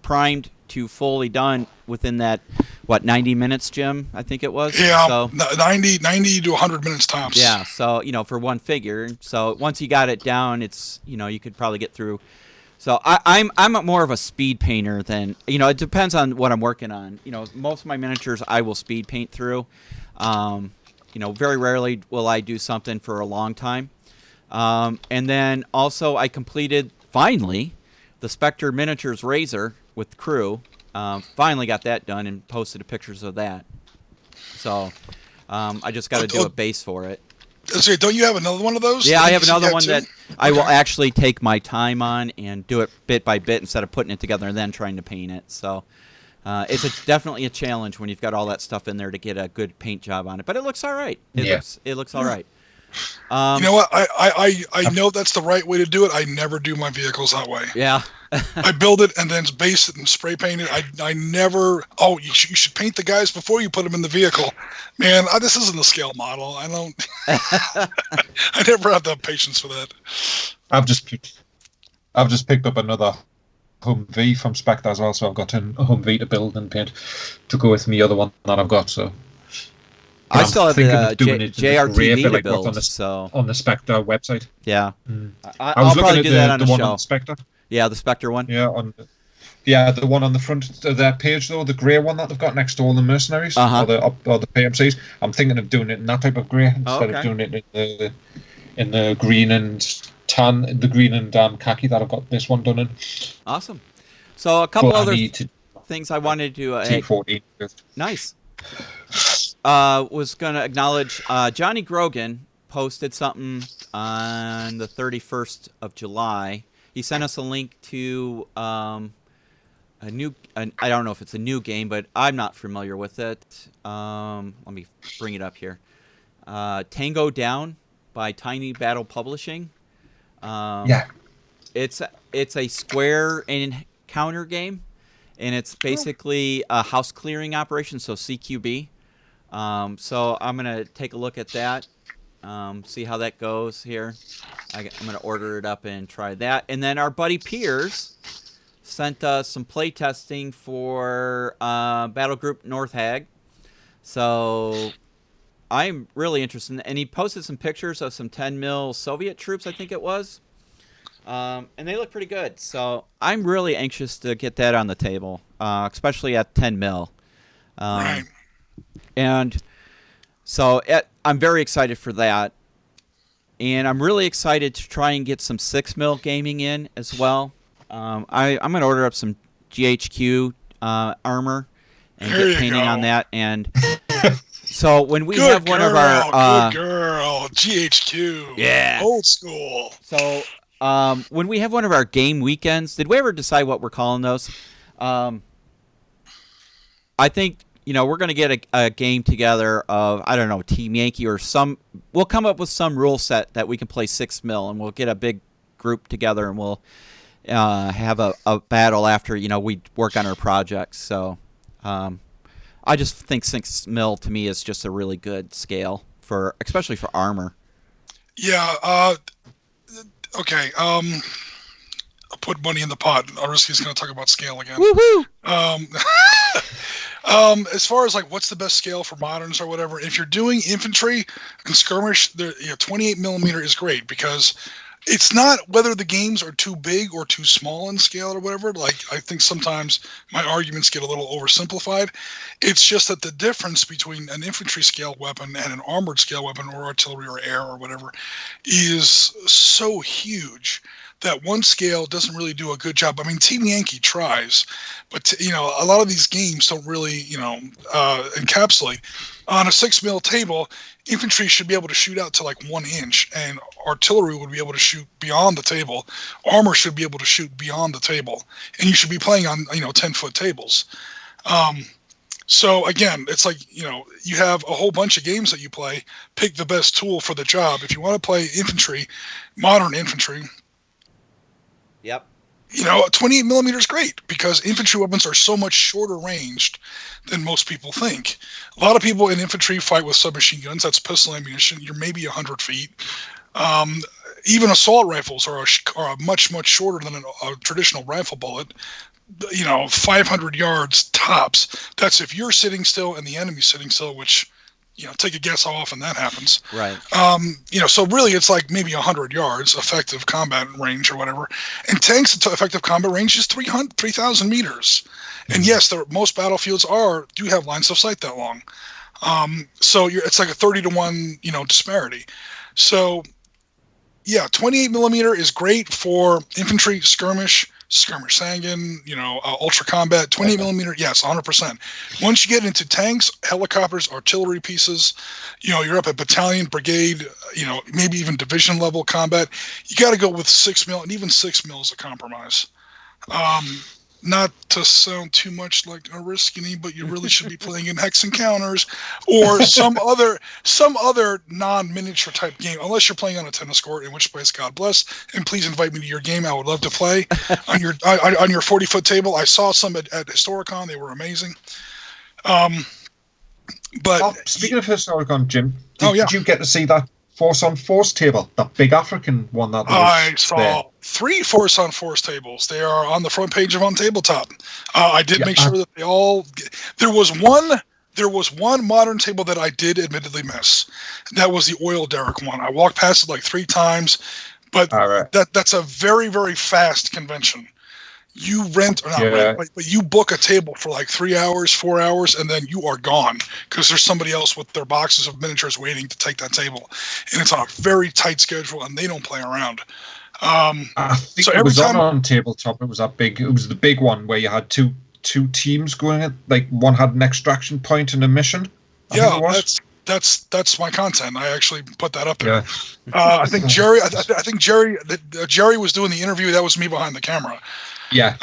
primed to fully done within that, 90 minutes, Jim? I think it was. Yeah, so, 90 to 100 minutes tops. Yeah, so, for one figure. So once you got it down, it's, you could probably get through. So I'm more of a speed painter than, it depends on what I'm working on. Most of my miniatures I will speed paint through. Very rarely will I do something for a long time. And then also I completed, finally, the Spectre Miniatures Razor with crew. Finally got that done and posted pictures of that. So I just got to do a base for it. So don't you have another one of those? Yeah, I have another one that I will actually take my time on and do it bit by bit instead of putting it together and then trying to paint it. So it's definitely a challenge when you've got all that stuff in there to get a good paint job on it. But it looks all right. It looks all right. You know what? I know that's the right way to do it. I never do my vehicles that way. Yeah. I build it and then base it and spray paint it. I never. Oh, you should paint the guys before you put them in the vehicle. Man, this isn't a scale model. I don't. I never have the patience for that. I've just picked up another Humvee from Spectre as well, so I've got a Humvee to build and paint to go with the other one that I've got. So. I still have the JRTV to like build, on the Spectre website. Yeah, I was I'll probably do that on the the one show. on Spectre. Yeah, the Spectre one. Yeah, the one on the front of their page though, the grey one that they've got next to all the mercenaries or the PMCs. I'm thinking of doing it in that type of grey instead of doing it in the green and tan, the green and khaki that I've got this one done in. Awesome. So a couple other things I wanted to. T14. Nice. was going to acknowledge Johnny Grogan posted something on the 31st of July. He sent us a link to I don't know if it's a new game, but I'm not familiar with it. Let me bring it up here. Tango Down by Tiny Battle Publishing. It's a square encounter game, and it's basically a house clearing operation, so CQB. So I'm gonna take a look at that, see how that goes here. I'm gonna order it up and try that. And then our buddy Piers sent us some play testing for Battle Group North Hag. So I'm really interested, and he posted some pictures of some 10 mil Soviet troops, I think it was. And they look pretty good. So I'm really anxious to get that on the table, especially at 10 mil. Right. And so I'm very excited for that. And I'm really excited to try and get some 6 mil gaming in as well. I'm going to order up some GHQ armor and get painting on that. And so when we have one of our... good girl, GHQ. Yeah. Old school. So when we have one of our game weekends, did we ever decide what we're calling those? I think, we're going to get a game together of, I don't know, Team Yankee or we'll come up with some rule set that we can play 6 mil, and we'll get a big group together, and we'll have a battle after, we work on our projects. So I just think 6 mil to me is just a really good scale, especially for armor. Yeah, okay, I'll put money in the pot. Ariski's going to talk about scale again. Woohoo! As far as what's the best scale for moderns or whatever, if you're doing infantry and skirmish, 28 millimeter is great, because it's not whether the games are too big or too small in scale or whatever. I think sometimes my arguments get a little oversimplified. It's just that the difference between an infantry scale weapon and an armored scale weapon, or artillery or air or whatever, is so huge that one scale doesn't really do a good job. I mean, Team Yankee tries, but a lot of these games don't really encapsulate. On a 6 mil table, infantry should be able to shoot out to 1 inch, and artillery would be able to shoot beyond the table. Armor should be able to shoot beyond the table, and you should be playing on 10-foot tables. So again, it's you have a whole bunch of games that you play. Pick the best tool for the job. If you want to play infantry, modern infantry. Yep. 28 millimeter is great, because infantry weapons are so much shorter ranged than most people think. A lot of people in infantry fight with submachine guns. That's pistol ammunition. You're maybe 100 feet. Even assault rifles are much, much shorter than a traditional rifle bullet. 500 yards tops. That's if you're sitting still and the enemy's sitting still, which, take a guess how often that happens. Right. So really it's maybe 100 yards effective combat range or whatever. And tanks' effective combat range is 3,000 meters. And yes, most battlefields do have lines of sight that long. So it's like a 30-to-1, disparity. So yeah, 28 millimeter is great for infantry, skirmish Sangan, ultra combat. 28 millimeter, yes, 100%. Once you get into tanks, helicopters, artillery pieces, you're up at battalion, brigade, maybe even division level combat. You got to go with 6 mil, and even 6 mil is a compromise. Not to sound too much like Ariskini, but you really should be playing in hex encounters or some other non-miniature type game, unless you're playing on a tennis court, in which case, God bless, and please invite me to your game. I would love to play on your 40-foot table. I saw some at Historicon; they were amazing. But speaking of Historicon, Jim, did you get to see that Force on Force table, that big African one that I saw 3 Force on Force tables. They are on the front page of On Tabletop. I did make sure that they all. There was one modern table that I did admittedly miss. That was the oil derrick one. I walked past it 3 times, but that's a very, very fast convention. You rent, or not rent, but you book a table for 3 hours, 4 hours, and then you are gone, because there's somebody else with their boxes of miniatures waiting to take that table. And it's on a very tight schedule, and they don't play around. I think so. It was on Tabletop. It was that big. It was the big one where you had two teams going at. One had an extraction point and a mission. Yeah, that's my content. I actually put that up there. Yeah. I think Jerry. I think Jerry was doing the interview. That was me behind the camera. Yeah.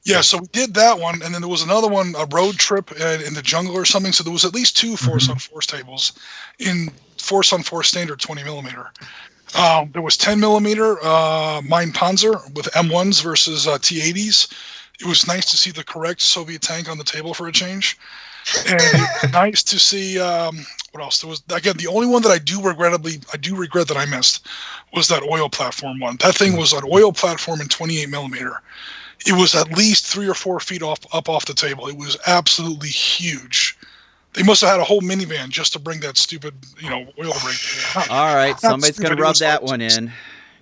Yeah. So we did that one, and then there was another one, a road trip in the jungle or something. So there was at least two Force on Force tables in Force on Force standard 20 millimeter. There was 10 millimeter Mein Panzer with M1s versus T80s. It was nice to see the correct Soviet tank on the table for a change. And it was nice to see what else there was. Again, the only one that I do regret that I missed was that oil platform one. That thing was an oil platform in 28 millimeter. It was at least 3 or 4 feet up off the table. It was absolutely huge. They must have had a whole minivan just to bring that stupid, oil rig. All right, somebody's going to rub that one in,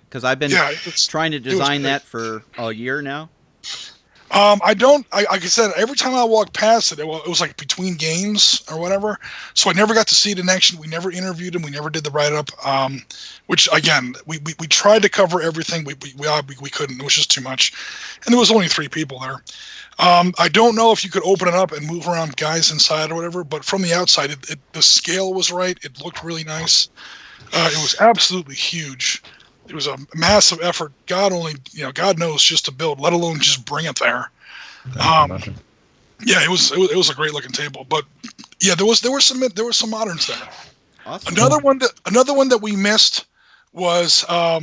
because I've been trying to design that for a year now. Like I said, every time I walked past it, it was like between games or whatever. So I never got to see it in action. We never interviewed him. We never did the write-up, which, again, we tried to cover everything. We couldn't. It was just too much. And there was only 3 people there. I don't know if you could open it up and move around guys inside or whatever, but from the outside, the scale was right. It looked really nice. It was absolutely huge. It was a massive effort. God knows just to build, let alone just bring it there. Yeah, it was a great looking table. But yeah, there were some moderns there. Awesome. Another one that we missed was I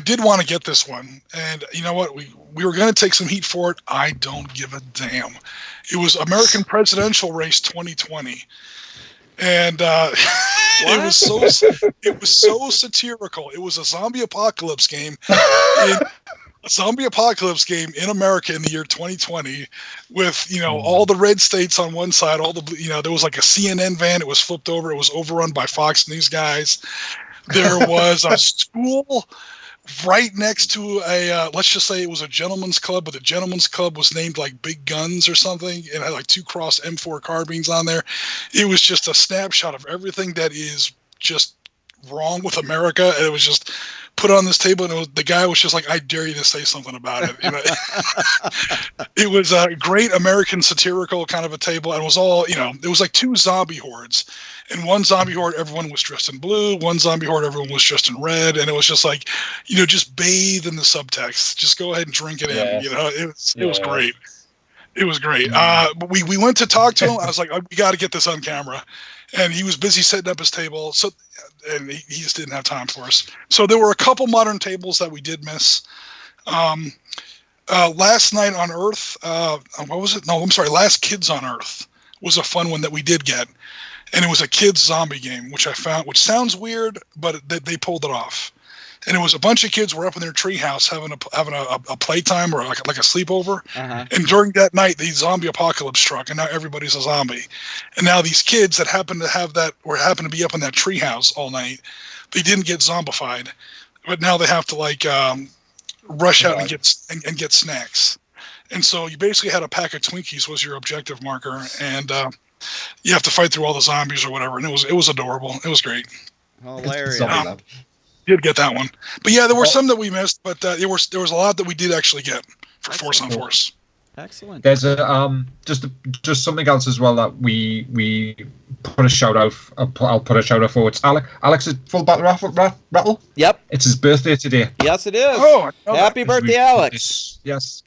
did want to get this one, and you know what? We were going to take some heat for it. I don't give a damn. It was American Presidential Race 2020. And it was so satirical. It was a zombie apocalypse game, in America in the year 2020, with all the red states on one side, all the there was like a CNN van. It was flipped over. It was overrun by Fox News guys. There was a school right next to a let's just say it was a gentleman's club, but the gentleman's club was named like Big Guns or something. It had like 2 cross M4 carbines on there. It was just a snapshot of everything that is just wrong with America, and it was just put on this table, and the guy was just like, I dare you to say something about it. It was a great American satirical kind of a table, and it was all, it was like 2 zombie hordes. In one zombie horde, everyone was dressed in blue. One zombie horde, everyone was dressed in red. And it was just like, just bathe in the subtext. Just go ahead and drink it in. It was great. It was great. But we went to talk to him. I was like, we got to get this on camera. And he was busy setting up his table. And he just didn't have time for us. So there were a couple modern tables that we did miss. Last Night on Earth. What was it? No, I'm sorry. Last Kids on Earth was a fun one that we did get. And it was a kids zombie game, which I found, which sounds weird, but they pulled it off. And it was a bunch of kids were up in their treehouse having a playtime or like a sleepover. Uh-huh. And during that night, the zombie apocalypse struck, and now everybody's a zombie. And now these kids that happen to be up in that treehouse all night, they didn't get zombified, but now they have to rush out and get snacks. And so you basically had a pack of Twinkies was your objective marker, and you have to fight through all the zombies or whatever, and it was adorable. It was great. Hilarious. Did get that one, but yeah, there were some that we missed, but there was a lot that we did actually get for Force on Force. Excellent. There's a just something else as well that we put a shout out. I'll put a shout out for. It's Alex is Full Battle Rattle. Yep. It's his birthday today. Yes, it is. Oh, happy birthday, Alex. Yes.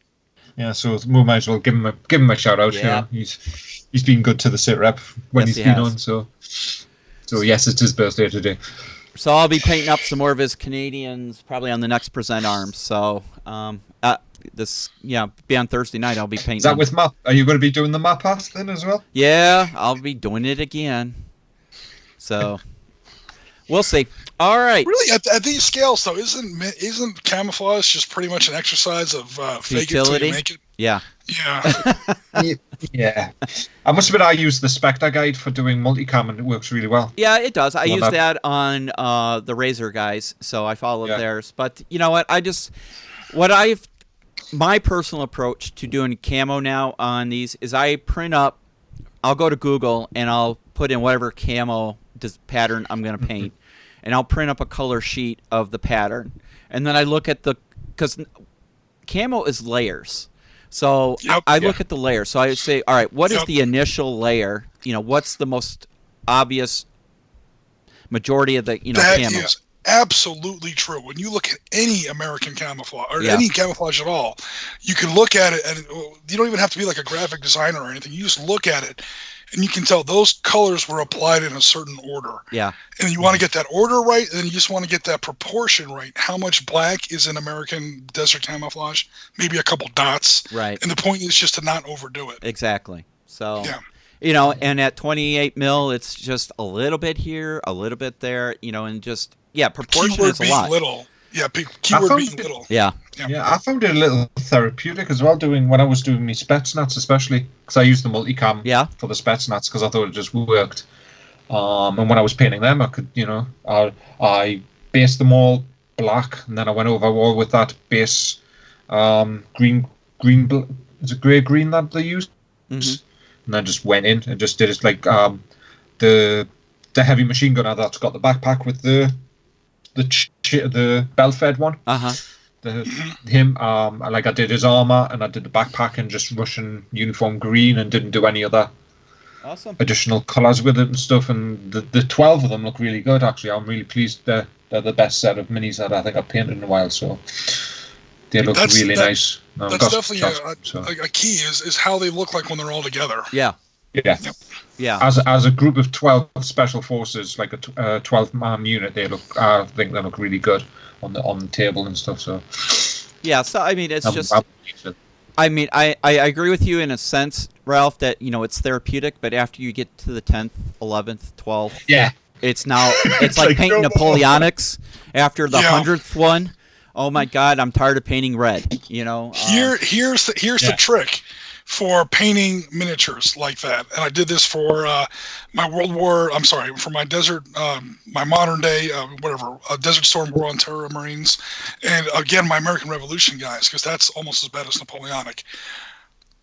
Yeah. So we might as well give him a shout out. Yeah. He's been good to the sit rep when he's been on. So yes, it's his birthday today. So I'll be painting up some more of his Canadians probably on the next Present Arms. So be on Thursday night. I'll be painting. Is that with map? Are you going to be doing the map pass then as well? Yeah, I'll be doing it again. So we'll see. All right. Really, at these scales, though, isn't camouflage just pretty much an exercise of fake it till you make it? Yeah. Yeah. Yeah. I must admit, I use the Spectre guide for doing multicam, and it works really well. Yeah, it does. I use that on the Razor guys, so I followed theirs. But you know what? My personal approach to doing camo now on these is I print up. I'll go to Google and I'll put in whatever camo pattern I'm going to paint, and I'll print up a color sheet of the pattern, and then I look at because camo is layers. So I look at the layer. So I say, all right, what is the initial layer what's the most obvious majority of the that camo? Is absolutely true. When you look at any American camouflage or any camouflage at all, you can look at it, and you don't even have to be like a graphic designer or anything. You just look at it, and you can tell those colors were applied in a certain order. Yeah. And you want to get that order right, and then you just want to get that proportion right. How much black is in American desert camouflage? Maybe a couple dots. Right. And the point is just to not overdo it. Exactly. So, yeah. And at 28 mil, it's just a little bit here, a little bit there, and just, proportion keyword is a lot. Little. Yeah, keyword being little. Yeah. Yeah, I found it a little therapeutic as well, when I was doing my Spetsnaz, especially, because I used the multicam for the Spetsnaz, because I thought it just worked. And when I was painting them, I could, I based them all black, and then I went over all with that base green, is it grey-green that they used? Mm-hmm. And then just went in and just did it like the heavy machine gunner that's got the backpack with the bell-fed one. Him, like I did his armor and I did the backpack and just Russian uniform green and didn't do any other additional colors with it and stuff. And the 12 of them look really good. Actually, I'm really pleased. They're the best set of minis that I think I've painted in a while. So they look really nice. That's definitely a key is how they look like when they're all together. Yeah. Yeah. Yep. Yeah. As a group of 12 special forces, like a 12-man unit, I think they look really good on the table and stuff. So yeah. So I mean, it's I agree with you in a sense, Ralph, that it's therapeutic, but after you get to the 10th, 11th, 12th, it's like painting Napoleonics after the 100th one. Oh my God, I'm tired of painting red. Here's the trick for painting miniatures like that. And I did this for for my desert, my modern day, Desert Storm War on Terror Marines. And again, my American Revolution guys, because that's almost as bad as Napoleonic.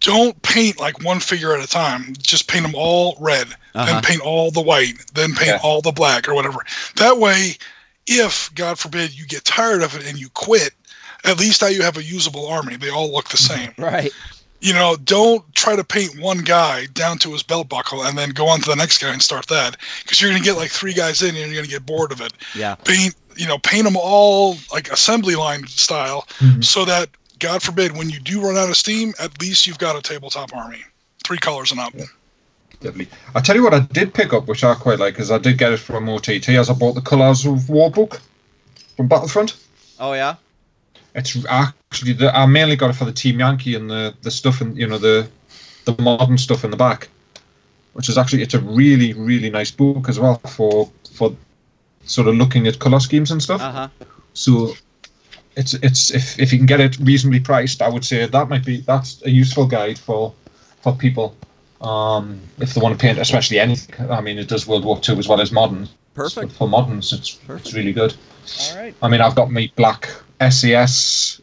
Don't paint like one figure at a time. Just paint them all red, then paint all the white, then paint all the black or whatever. That way, if, God forbid, you get tired of it and you quit, at least now you have a usable army. They all look the same. Right. Don't try to paint one guy down to his belt buckle and then go on to the next guy and start that, because you're going to get like 3 guys in and you're going to get bored of it. Yeah. Paint them all like assembly line style, so that, God forbid, when you do run out of steam, at least you've got a tabletop army. 3 colors and up. Yeah. Definitely. I'll tell you what I did pick up, which I quite like, because I did get it from OTT, as I bought the Colours of War book from Battlefront. Oh, yeah? It's actually, I mainly got it for the Team Yankee and the stuff, and the modern stuff in the back, which is actually, it's a really, really nice book as well for sort of looking at colour schemes and stuff. So it's if you can get it reasonably priced, I would say that's a useful guide for people. If they want to paint, especially anything. I mean, it does World War II as well as modern. Perfect. So for moderns, it's really good. All right. I mean, I've got my black SAS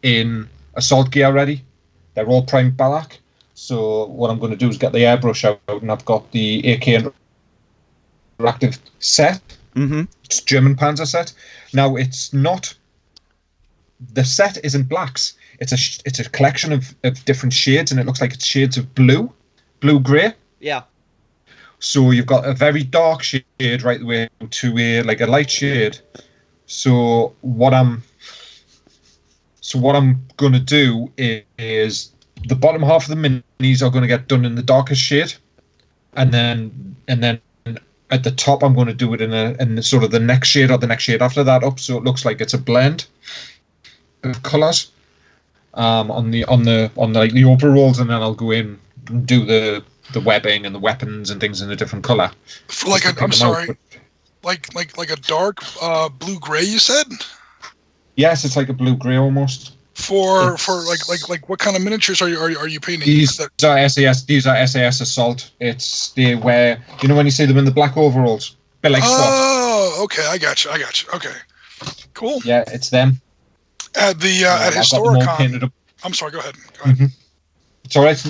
in assault gear ready. They're all primed black. So what I'm going to do is get the airbrush out, and I've got the AK interactive set. It's German Panzer set. Now, it's not. The set isn't blacks. It's a collection of different shades, and it looks like it's shades of blue-grey. Yeah. So you've got a very dark shade right the way to a light shade. So what I'm going to do is the bottom half of the minis are going to get done in the darkest shade, and then at the top I'm going to do it in sort of the next shade or the next shade after that up, so it looks like it's a blend of colours on the overalls, and then I'll go in and do the webbing and the weapons and things in a different colour. Like a dark blue-gray, you said? Yes, it's like a blue-gray almost. For what kind of miniatures are you painting? These are SAS assault. They wear, when you see them in the black overalls, bit like SWAT. Oh, okay, I got you. Okay, cool. Yeah, it's them. At Historicon. I'm sorry. Go ahead. Mm-hmm. It's all right.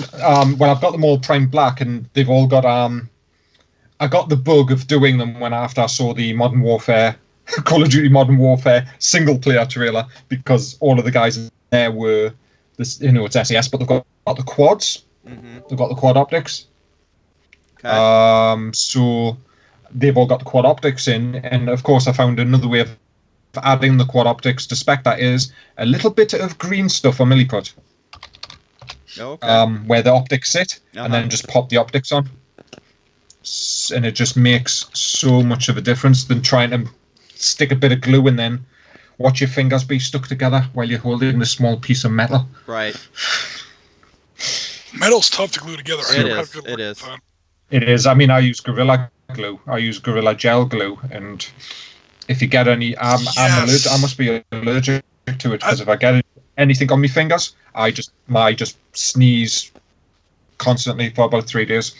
Well, I've got them all primed black, and they've all got. I got the bug of doing them after I saw the Modern Warfare, Call of Duty Modern Warfare single-player trailer, because all of the guys in there were this. It's SAS, but they've got the quads. They've got the quad optics. Okay. So they've all got the quad optics in, and of course I found another way of adding the quad optics to spec that is a little bit of green stuff on milliput. Okay. Where the optics sit, and then just pop the optics on. And it just makes so much of a difference than trying to stick a bit of glue and then watch your fingers be stuck together while you're holding this small piece of metal. Right. Metal's tough to glue together. It is. It is. I mean, I use Gorilla Glue. I use Gorilla Gel Glue, and if you get any, I'm allergic. I must be allergic to it because if I get anything on my fingers, I just sneeze constantly for about 3 days.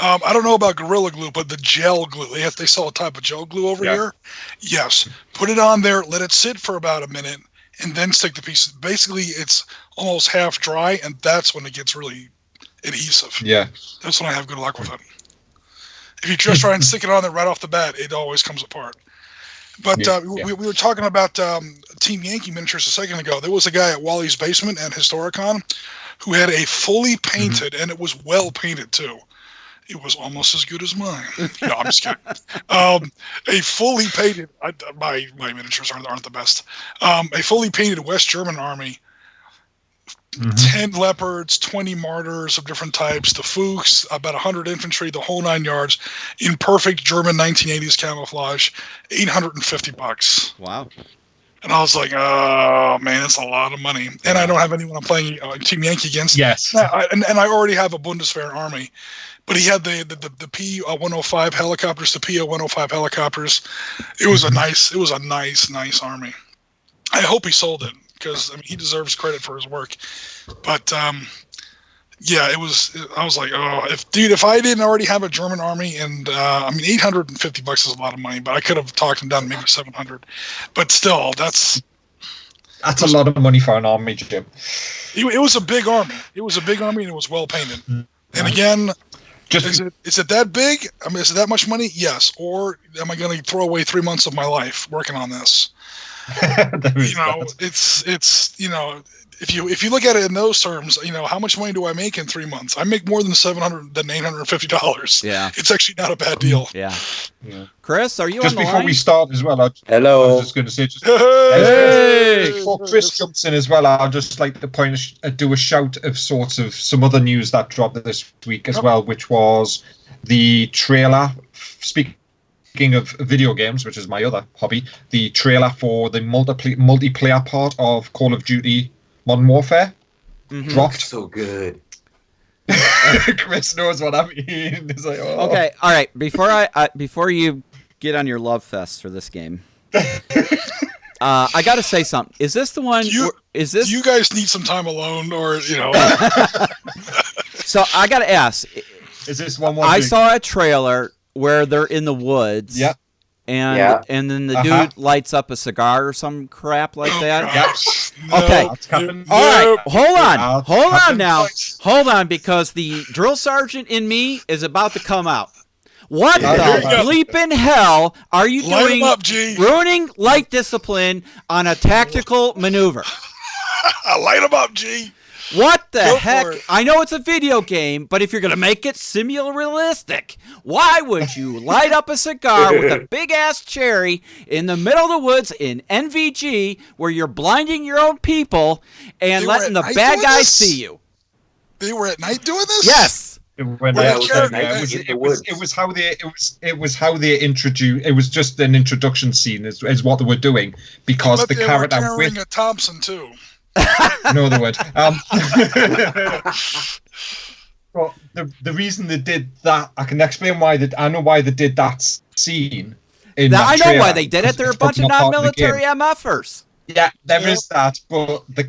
I don't know about Gorilla Glue, but the gel glue, they sell a type of gel glue over here. Yes. Put it on there, let it sit for about a minute, and then stick the piece. Basically, it's almost half dry, and that's when it gets really adhesive. Yeah. That's when I have good luck with it. If you just try and stick it on there right off the bat, it always comes apart. But we were talking about Team Yankee miniatures a second ago. There was a guy at Wally's Basement at Historicon who had a fully painted, and it was well painted too. It was almost as good as mine. No, I'm just kidding. A fully painted, my miniatures aren't the best. A fully painted West German army, 10 leopards, 20 martyrs of different types, the Fuchs, about 100 infantry, the whole 9 yards, in perfect German 1980s camouflage, $850. Wow. And I was like, oh, man, that's a lot of money. And I don't have anyone I'm playing Team Yankee against. Yes. And I already have a Bundeswehr army. But he had the P-105 helicopters, the P-105 helicopters. It was a nice army. I hope he sold it because he deserves credit for his work. But yeah, it was. I was like, oh, if I didn't already have a German army, and $850 is a lot of money, but I could have talked him down to maybe $700. But still, that's a lot of money for an army, Jim. It was a big army. It was a big army, and it was well painted. And again. Is it that big? Is it that much money? Yes. Or am I going to throw away 3 months of my life working on this? It's if you look at it in those terms, how much money do I make in 3 months? I make more than $850. Yeah. It's actually not a bad deal. Yeah. Chris, are you just on the before line? we start as well? Hello. I was just going to say, before Chris jumps in as well, I'll just like to do a shout of sorts of some other news that dropped this week as well, which was the trailer. Speaking of video games, which is my other hobby, the trailer for the multiplayer part of Call of Duty Modern Warfare dropped. So good. Chris knows what I mean. He's like, oh. Okay, all right. Before you get on your love fest for this game, I got to say something. Is this the one? You guys need some time alone, or So I got to ask. Is this one? I saw a trailer where they're in the woods. Yep. And then the dude lights up a cigar or some crap like that. Yep. Okay. All right. Hold on now. Hold on, because the drill sergeant in me is about to come out. What the bleeping hell are you doing? Up, G. Ruining light discipline on a tactical maneuver. Light him up, G. What the heck? I know it's a video game, but if you're going to make it simul-realistic, why would you light up a cigar with a big-ass cherry in the middle of the woods in NVG where you're blinding your own people and letting the bad guys see you? They were at night doing this? Yes. It was how they introduced. It was just an introduction scene, is what they were doing, because the character were carrying a Thompson too. No, they would. But the reason they did that, I can explain why. I know why they did that scene. I know why they did it. They're a bunch of non-military MFers. Yeah, there is that. But the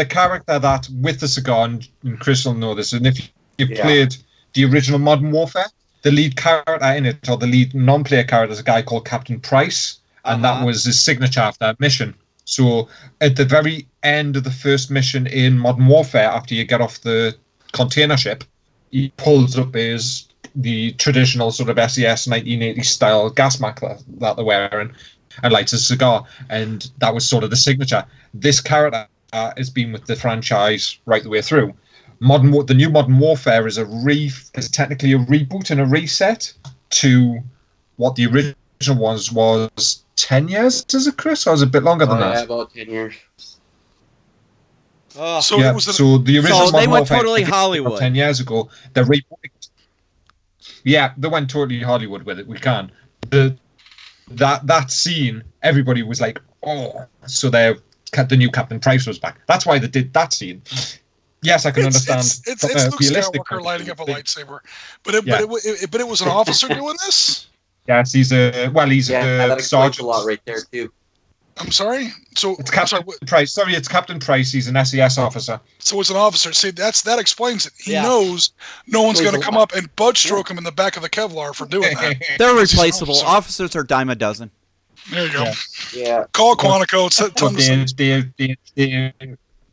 character that with the cigar, and Chris will know this, and if you played the original Modern Warfare, the lead character in it, or the lead non-player character, is a guy called Captain Price, and that was his signature after that mission. So at the very end of the first mission in Modern Warfare, after you get off the container ship, he pulls up the traditional sort of SES 1980 style gas mask that they're wearing and lights a cigar. And that was sort of the signature. This character has been with the franchise right the way through. the new Modern Warfare is technically a reboot and a reset to what the original was 10 years, is it, Chris? Or was it a bit longer than that? Yeah, about 10 years. So yeah, it was so the original So they Modern went Warfare totally Hollywood. 10 years ago. They rebooted. Yeah, they went totally Hollywood with it. We can. That scene, everybody was like, oh, so the new Captain Price was back. That's why they did that scene. Yes, I can understand. It's Luke Skywalker lighting up a lightsaber, but it was an officer doing this. Yes, he's a that explains sergeant. a lot right there too. I'm sorry. So it's Captain Price. Sorry, it's Captain Price. He's an SES officer. So it's an officer. See, that explains it. He knows no one's going to come up and butt stroke him in the back of the Kevlar for doing that. They're replaceable. Officers are dime a dozen. There you go. Yeah. Call Quantico.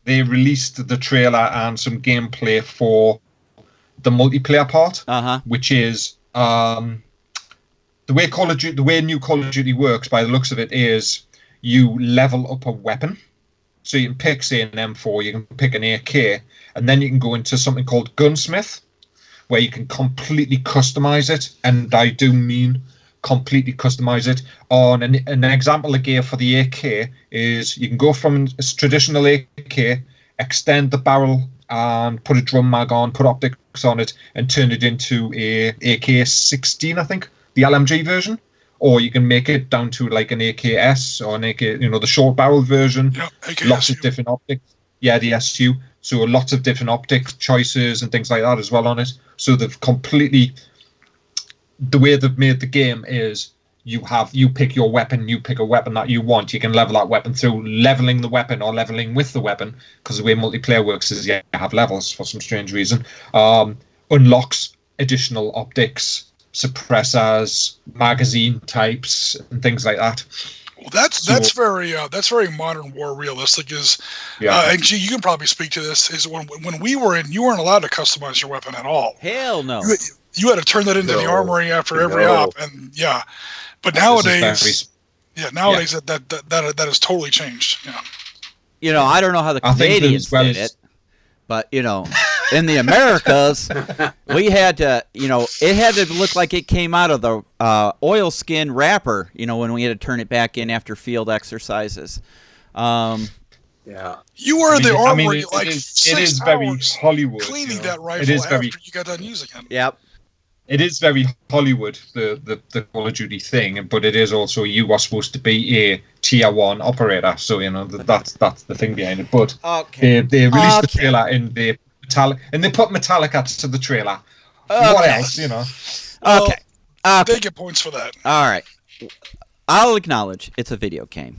They released the trailer and some gameplay for the multiplayer part, which is the way new Call of Duty works. By the looks of it, is you level up a weapon. So you can pick, say, an M4, you can pick an AK, and then you can go into something called Gunsmith, where you can completely customize it. And I do mean completely customize it. On an example I gave for the AK is you can go from a traditional AK, extend the barrel and put a drum mag on, put optics on it, and turn it into a AK-16, I think, the LMG version. Or you can make it down to like an AKS or an AK, the short barrel version. Yeah, lots of different optics. Yeah, the SU. So lots of different optic choices and things like that as well on it. So they've completely, the way they've made the game is you pick your weapon, you pick a weapon that you want. You can level that weapon through leveling the weapon or leveling with the weapon, because the way multiplayer works is you have levels for some strange reason. Unlocks additional optics, suppressors, magazine types, and things like that. Well, that's very modern war realistic. And G, you can probably speak to this. Is when we were in, you weren't allowed to customize your weapon at all. Hell no. You had to turn that into the armory after every op, and But nowadays, that has totally changed. Yeah. I don't know how the Canadians did it, but in the Americas, we had to, it had to look like it came out of the oilskin wrapper, when we had to turn it back in after field exercises. Yeah. You were in the armory it is very Hollywood. Cleaning that rifle after you got done using it. Yep. It is very Hollywood, the Call of Duty thing, but it is also you are supposed to be a tier 1 operator, so that's the thing behind it. But they released the trailer and they put Metallica to the trailer. Okay. What else, Okay. They get points for that. All right. I'll acknowledge it's a video game.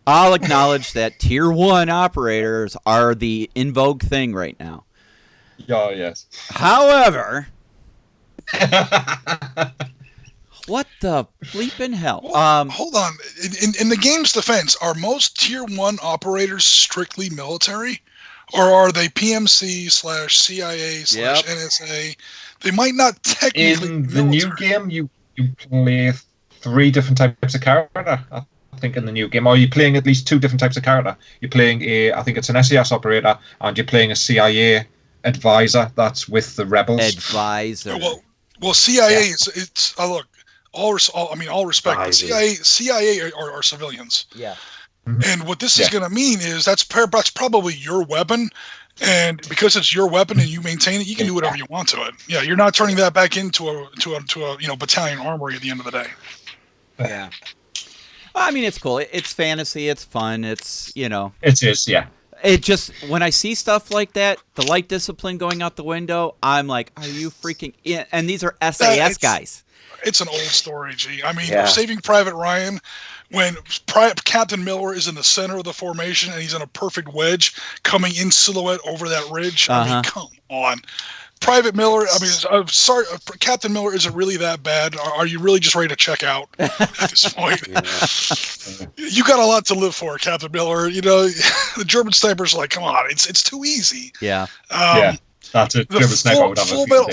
I'll acknowledge that tier 1 operators are the in vogue thing right now. Yeah, yes. However, what the bleeping hell? Well, hold on. In the game's defense, are most tier 1 operators strictly military? Or are they PMC/CIA/NSA? They might not technically in the new game, you play 3 different types of character, I think, in the new game. Or you're playing at least 2 different types of character. You're playing I think it's an SES operator, and you're playing a CIA advisor that's with the rebels. Advisor. Well, CIA is look. All respect. But CIA are civilians. Yeah. And what this is going to mean is that's probably your weapon, and because it's your weapon and you maintain it, you can do whatever you want to it. Yeah, you're not turning that back into a battalion armory at the end of the day. Yeah. I mean, it's cool. It's fantasy. It's fun. It's It is, yeah. It just, when I see stuff like that, the light discipline going out the window, I'm like, are you freaking? And these are SAS guys. It's an old story, G. I mean, Saving Private Ryan, when Captain Miller is in the center of the formation and he's in a perfect wedge coming in silhouette over that ridge. I mean, come on. Private Miller, I'm sorry, Captain Miller isn't really that bad. Are you really just ready to check out at this point? You got a lot to live for, Captain Miller. The German snipers are like, come on, it's too easy. Yeah. That's it.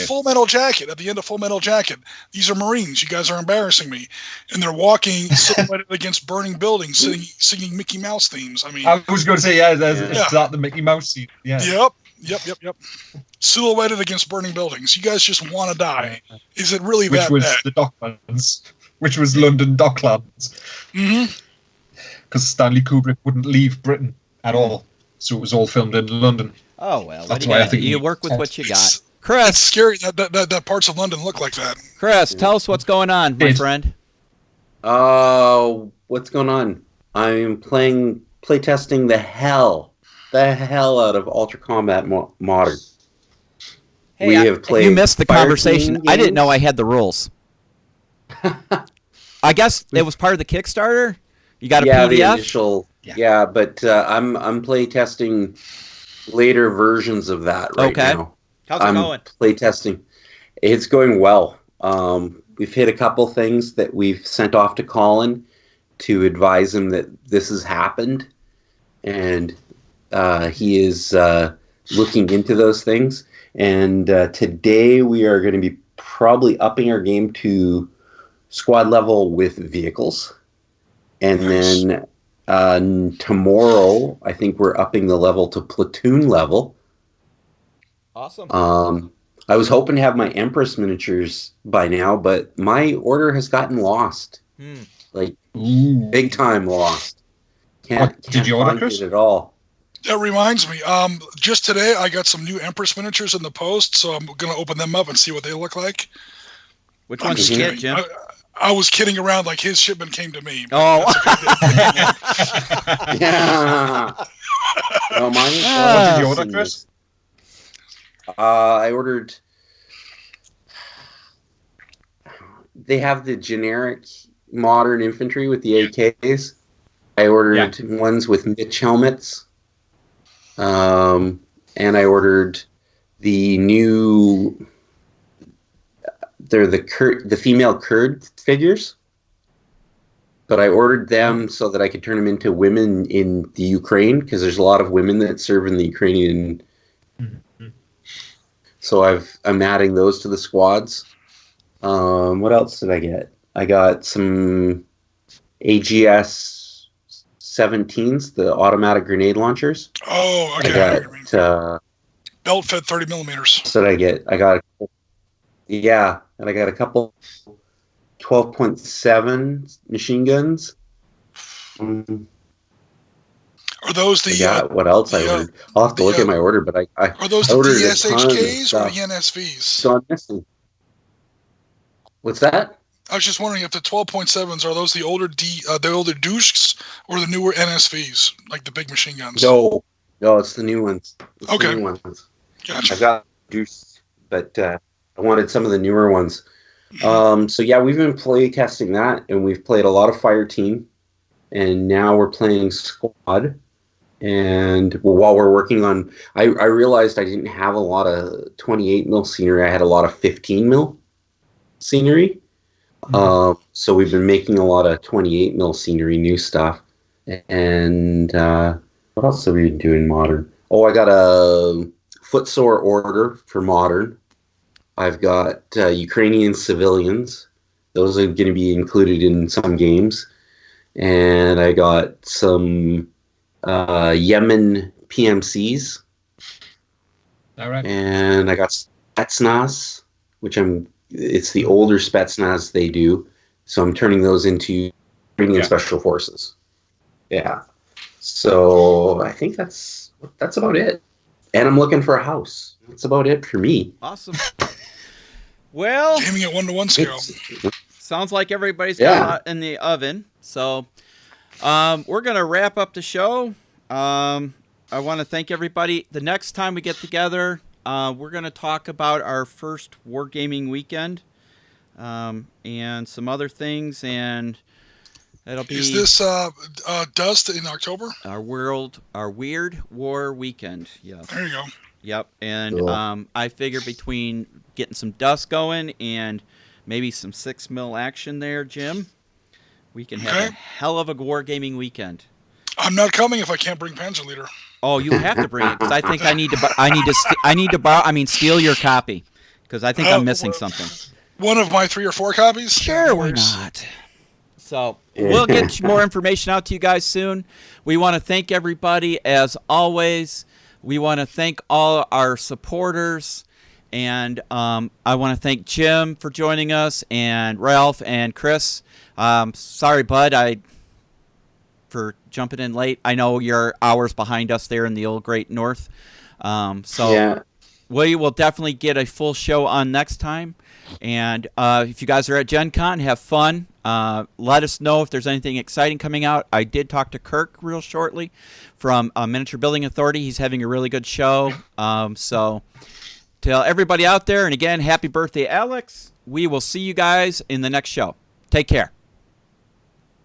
Full Metal Jacket. At the end of Full Metal Jacket, these are Marines. You guys are embarrassing me, and they're walking silhouetted against burning buildings, singing Mickey Mouse themes. I mean, I was going to say, it's not the Mickey Mouse scene. Yeah. Yep. Yep. Silhouetted against burning buildings. You guys just want to die. Is it really Which that was bad? the Docklands, which was London Docklands, Mm-hmm. because Stanley Kubrick wouldn't leave Britain at all, so it was all filmed in London. Oh well, what That's do why you I got? think You he- work with what you got. It's Chris, scary that parts of London look like that. Chris, tell us what's going on, my Did- friend. What's going on? I'm playtesting the hell out of Ultra Combat Modern. Hey, We I- have played you missed the Fire conversation. Team I didn't know games. I had the rules. I guess it was part of the Kickstarter. You got a The PDF. initial. Yeah. Yeah, but I'm playtesting later versions of that right Okay. now. How's it going? Playtesting. It's going well. We've hit a couple things that we've sent off to Colin to advise him that this has happened, and he is looking into those things. And today we are going to be probably upping our game to squad level with vehicles, and Nice. then tomorrow I think we're upping the level to platoon level. Awesome. I was hoping to have my Empress miniatures by now, but my order has gotten lost. Like, Ooh. big time lost. What did you order, find Chris? it at all. That reminds me. Just today I got some new Empress miniatures in the post, so I'm gonna open them up and see what they look like. Which I'm one did just you get, kidding. Jim? I was kidding around like his shipment came to me. Oh, Yeah. No, mine is What did you order, Chris? I ordered. They have the generic modern infantry with the AKs. I ordered ones with Mitch helmets. And I ordered the new. They're the female Kurd figures. But I ordered them so that I could turn them into women in the Ukraine, because there's a lot of women that serve in the Ukrainian. So I'm adding those to the squads. What else did I get? I got some AGS 17s, the automatic grenade launchers. Oh, okay. I I know what you mean. got Belt fed 30 millimeters. what did I get? And I got a couple 12.7 machine guns. Are those the What else I the, ordered? I'll have to look at my order, but I are those I the ordered a ton of DSHKs or stuff. the NSVs? So I'm missing. What's that? I was just wondering if the 12.7s are those the older Dushks or the newer NSVs, like the big machine guns? No, it's the new ones. It's Okay. the new ones. Gotcha. I've got Deuce, but I wanted some of the newer ones. So yeah, we've been play testing that, and we've played a lot of Fire Team, and now we're playing Squad. And while we're working on, I realized I didn't have a lot of 28 mil scenery. I had a lot of 15 mil scenery. So we've been making a lot of 28 mil scenery, new stuff. And what else have we been doing modern? Oh, I got a footsore order for modern. I've got Ukrainian civilians. Those are going to be included in some games. And I got some Yemen PMCs. All right. And I got Spetsnaz, which it's the older Spetsnaz they do. So I'm turning those into Ukrainian Special Forces. Yeah. So I think that's about it. And I'm looking for a house. That's about it for me. awesome. Well, Aiming at 1-to-1 scale. sounds like everybody's got a lot in the oven. So we're going to wrap up the show. I want to thank everybody. The next time we get together, we're going to talk about our first wargaming weekend and some other things. And it'll be Is this Dust in October? our Weird War weekend. Yes. There you go. Yep. And Cool. I figure between getting some dust going and maybe some 6 mil action there, Jim, we can have a Okay. hell of a wargaming weekend. I'm not coming if I can't bring Panzer Leader. Oh, you have to bring it because I think I need to borrow. Steal your copy because I think I'm missing something. One of my 3 or 4 copies? Sure, why Works. not? So we'll get more information out to you guys soon. We want to thank everybody as always. We want to thank all our supporters, and I want to thank Jim for joining us, and Ralph and Chris. Sorry, bud, for jumping in late. I know you're hours behind us there in the old Great North. Yeah. We will definitely get a full show on next time. And if you guys are at Gen Con, have fun. Let us know if there's anything exciting coming out. I did talk to Kirk real shortly from Miniature Building Authority. He's having a really good show. So tell everybody out there, and again, happy birthday, Alex. We will see you guys in the next show. Take care.